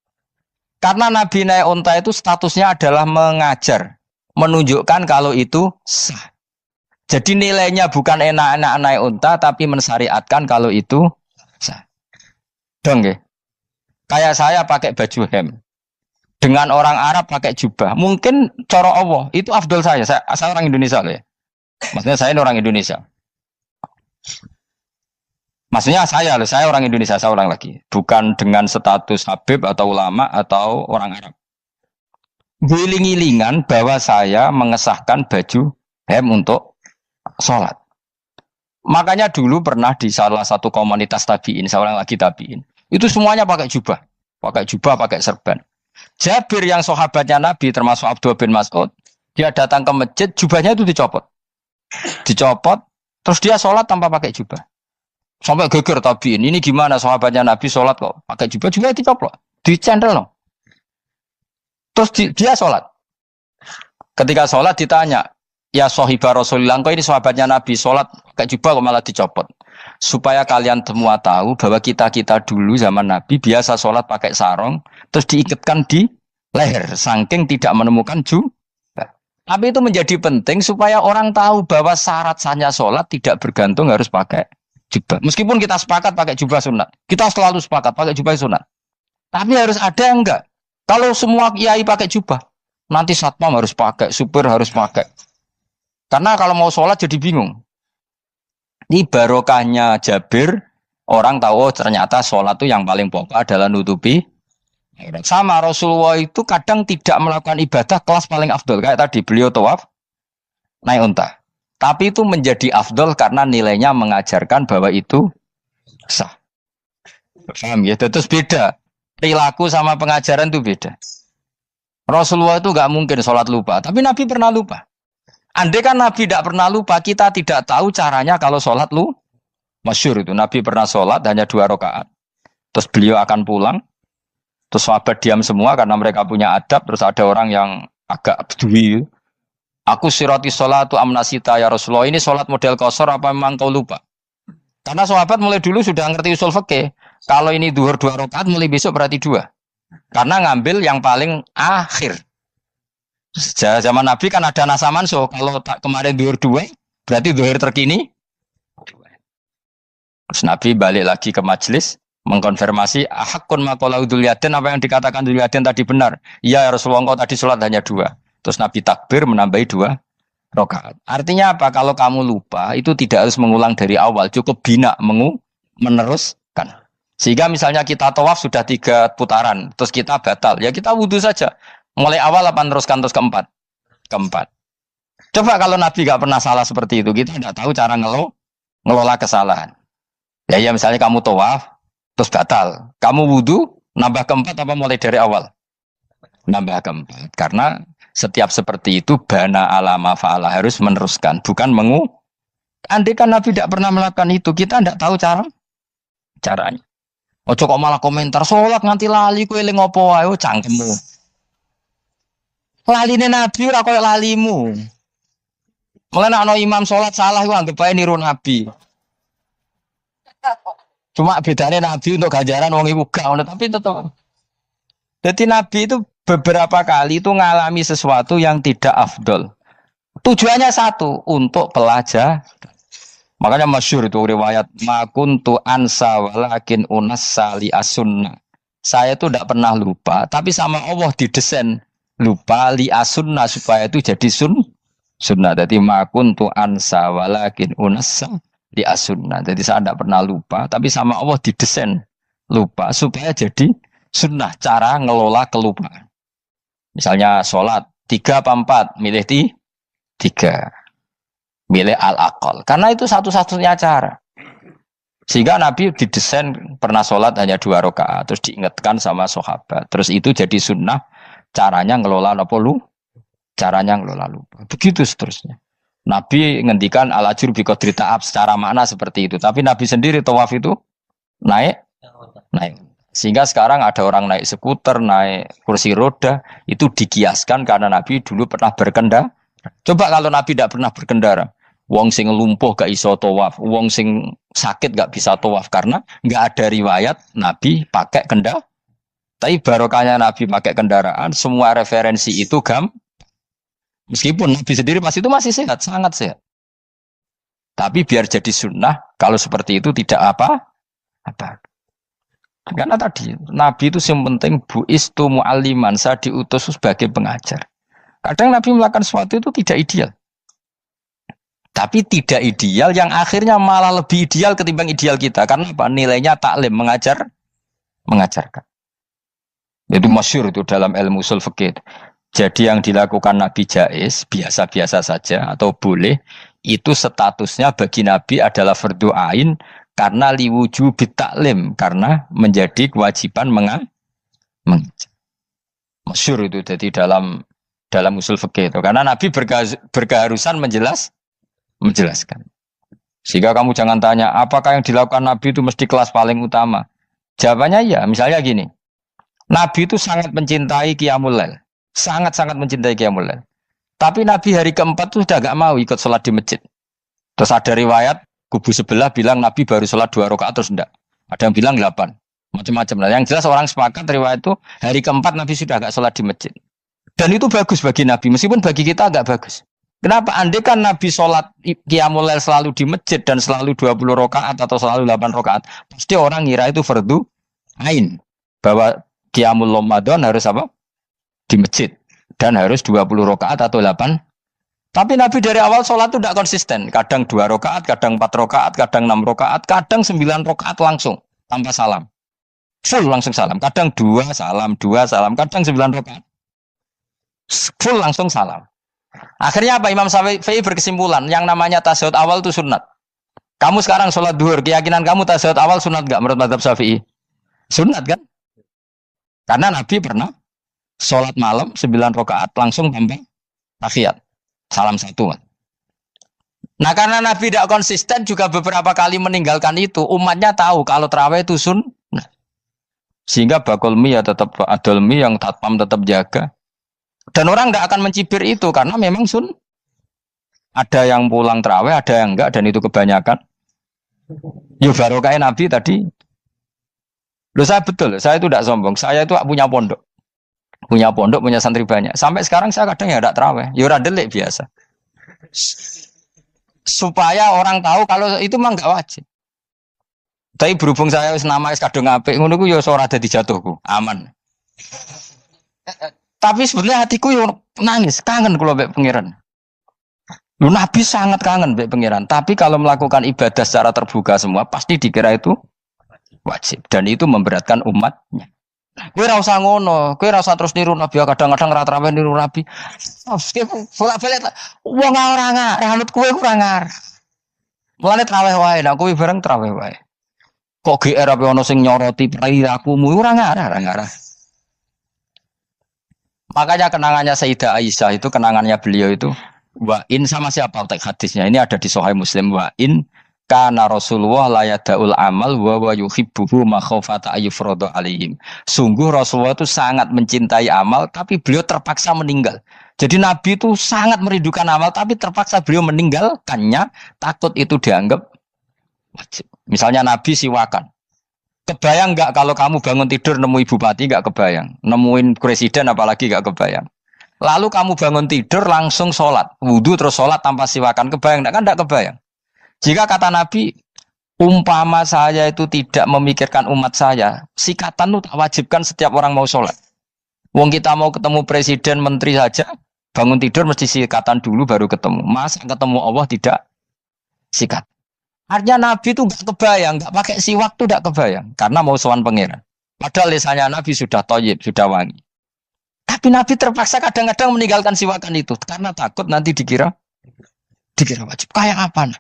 karena Nabi naik unta itu statusnya adalah mengajar, menunjukkan kalau itu sah. Jadi nilainya bukan enak-enak naik unta, tapi mensyariatkan kalau itu sah. Dong ya? Kayak saya pakai baju hem. Dengan orang Arab pakai jubah. Mungkin cara Allah, itu afdol saya. Saya orang Indonesia loh ya. Maksudnya saya ini orang Indonesia. Maksudnya saya orang Indonesia, saya ulang lagi. Bukan dengan status Habib atau ulama atau orang Arab. Giling-gilingan bahwa saya mengesahkan baju hem untuk sholat. Makanya dulu pernah di salah satu komunitas tabiin, saya ulang lagi tabiin. Itu semuanya pakai jubah, pakai serban. Jabir yang sahabatnya Nabi termasuk Abdullah bin Mas'ud, dia datang ke masjid, jubahnya itu dicopot, terus dia sholat tanpa pakai jubah. Sampai geger tabiin, ini gimana sahabatnya Nabi sholat kok pakai jubahnya dicopot, dicendel loh. Terus dia sholat. Ketika sholat ditanya, ya sahibah Rasulullah, kok ini sahabatnya Nabi sholat pakai jubah kok malah dicopot. Supaya kalian semua tahu bahwa kita dulu zaman Nabi biasa sholat pakai sarung, terus diikatkan di leher, saking tidak menemukan jubah. Tapi itu menjadi penting supaya orang tahu bahwa syarat sahnya sholat tidak bergantung harus pakai jubah. Meskipun kita sepakat pakai jubah sunat, kita selalu sepakat pakai jubah sunat. Tapi harus ada yang enggak. Kalau semua kiai pakai jubah, nanti satpam harus pakai, supir harus pakai. Karena kalau mau sholat jadi bingung. Ini barokahnya Jabir, orang tahu oh, ternyata sholat itu yang paling pokok adalah nutupi. Sama Rasulullah itu kadang tidak melakukan ibadah kelas paling afdol. Kayak tadi beliau tawaf naik unta. Tapi itu menjadi afdol karena nilainya mengajarkan bahwa itu sah. Paham ya? Terus beda. Perilaku sama pengajaran itu beda. Rasulullah itu gak mungkin sholat lupa. Tapi Nabi pernah lupa. Andai kan Nabi tidak pernah lupa, kita tidak tahu caranya kalau sholat lu. Masyhur itu, Nabi pernah sholat hanya 2 rakaat. Terus beliau akan pulang. Terus sahabat diam semua karena mereka punya adab. Terus ada orang yang agak bedui. Aku sirati sholatu amnasita ya Rasulullah. Ini sholat model qashar apa memang kau lupa? Karena sahabat mulai dulu sudah ngerti usul fikih. Kalau ini duhur 2 rakaat, mulai besok berarti 2. Karena ngambil yang paling akhir. Zaman Nabi kan ada nasa mansuh. Kalau kemarin duhur 2, berarti duhur terkini 2. Terus Nabi balik lagi ke majelis, mengkonfirmasi ahakun maqala Dzulyaden, apa yang dikatakan Dzulyaden tadi benar. Iya Rasulullah, engkau tadi sholat hanya 2. Terus Nabi takbir menambahi 2 rakaat. Artinya apa? Kalau kamu lupa, itu tidak harus mengulang dari awal, cukup bina meneruskan. Sehingga misalnya kita tawaf sudah 3 putaran, terus kita batal, ya kita wudhu saja. Mulai awal apa teruskan terus keempat? Keempat. Coba kalau Nabi gak pernah salah seperti itu, kita tidak tahu cara ngelola kesalahan. Ya misalnya kamu tawaf, terus batal. Kamu wudhu, nambah keempat apa mulai dari awal? Nambah keempat. Karena setiap seperti itu, bana alama fa'ala harus meneruskan. Bukan andai kan Nabi tidak pernah melakukan itu, kita tidak tahu caranya. Ojo kok malah komentar, sholat nganti lali, kue eling opo wae, cangkemmu. Laline Nabi ora koyo lalimu. Mulane ana imam sholat salah iku anggap bae niru Nabi. Cuma bedanya Nabi untuk ganjaran wong iku gak ngono, tapi tetap. Jadi Nabi itu beberapa kali itu ngalami sesuatu yang tidak afdol. Tujuannya satu, untuk pelajar. Makanya masyhur itu riwayat makuntu ansa walakin unassa li as-sunnah. Saya itu tidak pernah lupa, tapi sama Allah didesain lupa li as-sunnah supaya itu jadi sunnah. Jadi makuntu ansa walakin unassa li as-sunnah. Jadi saya tidak pernah lupa, tapi sama Allah didesain lupa supaya jadi sunnah, cara ngelola kelupaan. Misalnya sholat 3 apa 4, milih 3. Milih al-aqal. Karena itu satu-satunya cara. Sehingga Nabi didesain pernah sholat hanya 2 rakaat, terus diingatkan sama sahabat. Terus itu jadi sunnah, caranya ngelola caranya ngelola lupa. Begitu seterusnya. Nabi ngendikan al-ajur bi qadri ta'ab secara makna seperti itu. Tapi Nabi sendiri tawaf itu naik. Sehingga sekarang ada orang naik skuter, naik kursi roda, itu dikiaskan karena Nabi dulu pernah berkendara. Coba kalau Nabi tidak pernah berkendara, wong sing lumpuh gak iso tawaf, wong sing sakit gak bisa tawaf karena gak ada riwayat Nabi pakai kendaraan. Tapi barokahnya Nabi pakai kendaraan, semua referensi itu meskipun Nabi sendiri pas itu masih sehat, sangat sehat. Tapi biar jadi sunnah, kalau seperti itu tidak apa. Karena tadi Nabi itu yang penting buistu mu'alliman, saya diutus sebagai pengajar. Kadang Nabi melakukan sesuatu itu tidak ideal. Tapi tidak ideal yang akhirnya malah lebih ideal ketimbang ideal kita. Karena apa? Nilainya taklim, mengajarkan. Itu masyhur itu dalam ilmu ushul fikih. Jadi yang dilakukan Nabi jaiz, biasa-biasa saja atau boleh, itu statusnya bagi Nabi adalah fardhu ain karena liwujubit taklim, karena menjadi kewajiban mengajar. Masyhur itu jadi dalam usul fikih itu. Karena Nabi berkeharusan menjelaskan. Sehingga kamu jangan tanya, apakah yang dilakukan Nabi itu mesti kelas paling utama? Jawabannya ya, misalnya gini. Nabi itu sangat mencintai Qiyamul Lail. Sangat-sangat mencintai Qiyamul Lail. Tapi Nabi hari keempat itu sudah gak mau ikut sholat di masjid. Terus ada riwayat, kubu sebelah bilang Nabi baru sholat 2 rakaat terus enggak. Ada yang bilang 8. Macam-macam. Nah, yang jelas orang sepakat riwayat itu, hari keempat Nabi sudah gak sholat di masjid. Dan itu bagus bagi Nabi, meskipun bagi kita agak bagus. Kenapa? Andai kan Nabi sholat Qiyamul Lail selalu di masjid dan selalu 20 rakaat atau selalu 8 rakaat, pasti orang ngira itu fardhu ain. Bahwa Qiyamul Ramadan harus apa? Di masjid. Dan harus 20 rakaat atau 8. Tapi Nabi dari awal sholat itu tidak konsisten. Kadang 2 rakaat, kadang 4 rakaat, kadang 6 rakaat, kadang 9 rakaat langsung. Tanpa salam. Full langsung salam. Kadang 2 salam, kadang 9 rakaat. Full langsung salam. Akhirnya apa? Imam Syafi'i berkesimpulan yang namanya tasyahud awal itu sunat. Kamu sekarang sholat duhur, keyakinan kamu tasyahud awal sunat gak menurut mazhab Syafi'i? Sunat kan? Karena Nabi pernah sholat malam 9 rakaat langsung tanpa tahiyat. Salam 1. Nah karena Nabi tidak konsisten juga beberapa kali meninggalkan itu, umatnya tahu kalau tarawih itu sunnah. Sehingga bakulmi ya tetap adolmi yang tatpam tetap jaga. Dan orang tidak akan mencibir itu karena memang ada yang pulang tarawih, ada yang enggak, dan itu kebanyakan. Yo barokah Nabi tadi. Loh saya betul, saya itu tidak sombong. Saya itu punya pondok, punya santri banyak. Sampai sekarang saya kadang ya tidak tarawih, yo ora delik biasa. Supaya orang tahu kalau itu mah enggak wajib. Tapi berhubung saya wis nama kadung apik, ngono ku yo ora dadi jatuhku, aman. Tapi sebenarnya hatiku yo nangis, kangen kalau mbek pangeran. Lu Nabi sangat kangen mbek pangeran, tapi kalau melakukan ibadah secara terbuka semua pasti dikira itu wajib dan itu memberatkan umatnya. Kowe ora usah ngono, kowe ora usah terus niru Nabi, kadang-kadang ra traweh niru Nabi. Bolak-balik wong ora ngarah, anut kowe ora ngarah. Mulane traweh wae, nek kowe bareng traweh wae. Kok GR apa ono sing nyoroti perilakumu ora ngarah, ora ngarah. Makanya kenangannya Sayyidah Aisyah itu kenangannya beliau itu wa in sama siapa teks hadisnya ini ada di Sahih Muslim wa in kana Rasulullah la yadaul amal wa yuhibbuhu makhafata ayyufradu alaihim. Sungguh Rasulullah itu sangat mencintai amal tapi beliau terpaksa meninggal. Jadi Nabi itu sangat merindukan amal tapi terpaksa beliau meninggalkannya takut itu dianggap wajib. Misalnya Nabi siwakan. Kebayang nggak kalau kamu bangun tidur nemu bupati nggak kebayang, nemuin presiden apalagi nggak kebayang. Lalu kamu bangun tidur langsung sholat, wudhu terus sholat tanpa siwakan, kebayang nggak? Kan nggak kebayang. Jika kata Nabi, umpama saya itu tidak memikirkan umat saya, sikatan itu tak wajibkan setiap orang mau sholat. Wong kita mau ketemu presiden, menteri saja, bangun tidur mesti sikatan dulu baru ketemu. Masa ketemu Allah tidak sikat? Artinya Nabi itu nggak kebayang, nggak pakai siwak tuh nggak kebayang, karena mau sowan pangeran. Padahal lisannya Nabi sudah thayyib, sudah wangi. Tapi Nabi terpaksa kadang-kadang meninggalkan siwakan itu karena takut nanti dikira wajib. Kayak apa?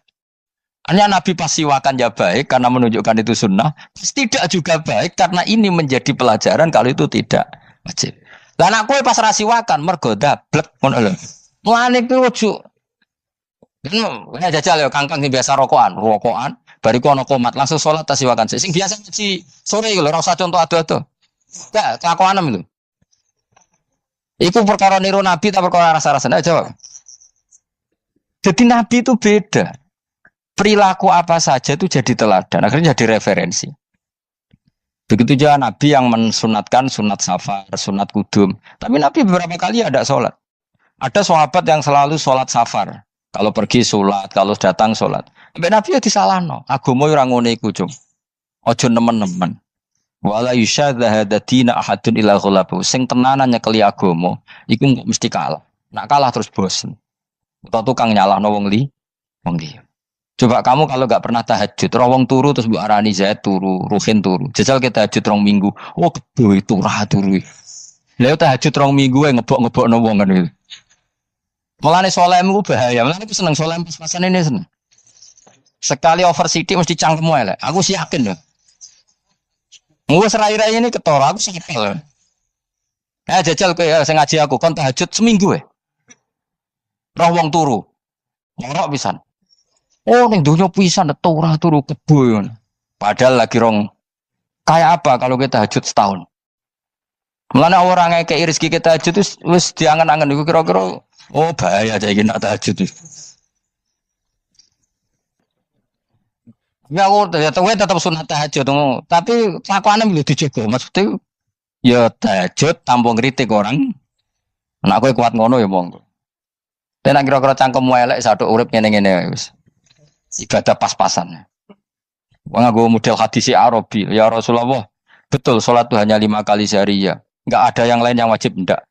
Artinya Nabi pas siwakan ya baik karena menunjukkan itu sunnah, tidak juga baik karena ini menjadi pelajaran kalau itu tidak wajib. Lah anak kowe pas ra siwakan mergo dablek ngono lho. Mulane kuwi ojo ini jajal ya kangkang yang biasa rokokan, bariku ono komat langsung sholat tas siwakan. Sing biasa ngaji sore lho, ora usah contoh ado-ado. Enggak, kelakuanem lho. Iku perkara niru Nabi ta perkara rasa-rasa? Nah, jawab. Jadi Nabi itu beda. Perilaku apa saja itu jadi teladan, akhirnya jadi referensi. Begitu juga Nabi yang mensunatkan sunat safar, sunat kudum. Tapi Nabi beberapa kali ada sholat. Ada sahabat yang selalu sholat safar. Kalau pergi sholat, kalau datang sholat. Sampai Nabi ya disalahno. Agama ora ngono iku, Cung. Aja nemen-nemen. Wala yusyadza hadina ahadun ila ghalabu. Sing tenanan nyekeli agama, iku mesti kalah. Nak kalah terus bosen. Utawa tukang nyalahno wong liya. Coba kamu kalau enggak pernah tahajud, wong turu terus mbok arani Zaid turu, Ruhin turu. Jajal kita tahajud 2 minggu. Oh, kebu turah turu. Lha tahajud 2 minggu ngebok-ngebokno wong kan itu. Mulane solehmu bahaya. Mulane aku seneng soleh pas-pasan ini seneng. Sekali over sidik mesti cangkemmu elek. Aku sih yakin loh. Wes rai-rai ini ketara aku sepel. Jajal kowe sing ngaji aku kon tahajud seminggu roh wong turu. Ngorok pisan. Oh ning donya pisan ora turu kebo. Padahal lagi rong kayak apa kalau kita tahajud setahun. Mulane orang ngekeki rezeki kita tahajud wis diangen-angen iku kira-kira oh bahaya aja ini nak tahajud. Ya aku tetap sunat tahajud, tapi kelakuannya lebih dijaga. Maksudnya ya tahajud tanpa ngritik orang. Nak kowe kuat ngono ya monggo. Tapi nak kira-kira cangkemmu elek sadok urip ngene-ngene wis. Ibadah pas-pasan. Wong nggo model hadis Arabi, ya Rasulullah. Betul salat itu hanya 5 kali sehari ya. Enggak ada yang lain yang wajib ndak.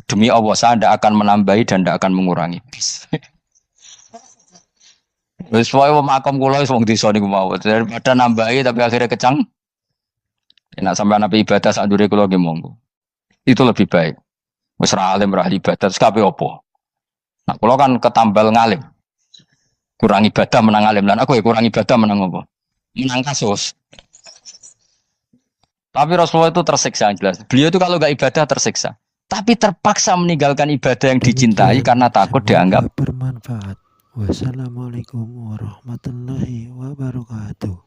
Demi Allah saya tidak akan menambahi dan tidak akan mengurangi. Wis wae makom kula wis wong desa niku mawon. Daripada nambahi tapi akhirnya kecang. Enak sampai nabi ibadah sak ndure kula nggih monggo. Itu lebih baik. Wis ra alim ra ibadah terus kabeh apa? Nah kula kan ketambal ngalim. Kurang ibadah menang alim lan aku ya kurang ibadah menang apa? Menang kasus. Tapi Rasulullah itu tersiksa yang jelas. Beliau itu kalau enggak ibadah tersiksa. Tapi terpaksa meninggalkan ibadah yang dicintai karena takut dianggap bermanfaat. Wassalamualaikum warahmatullahi wabarakatuh.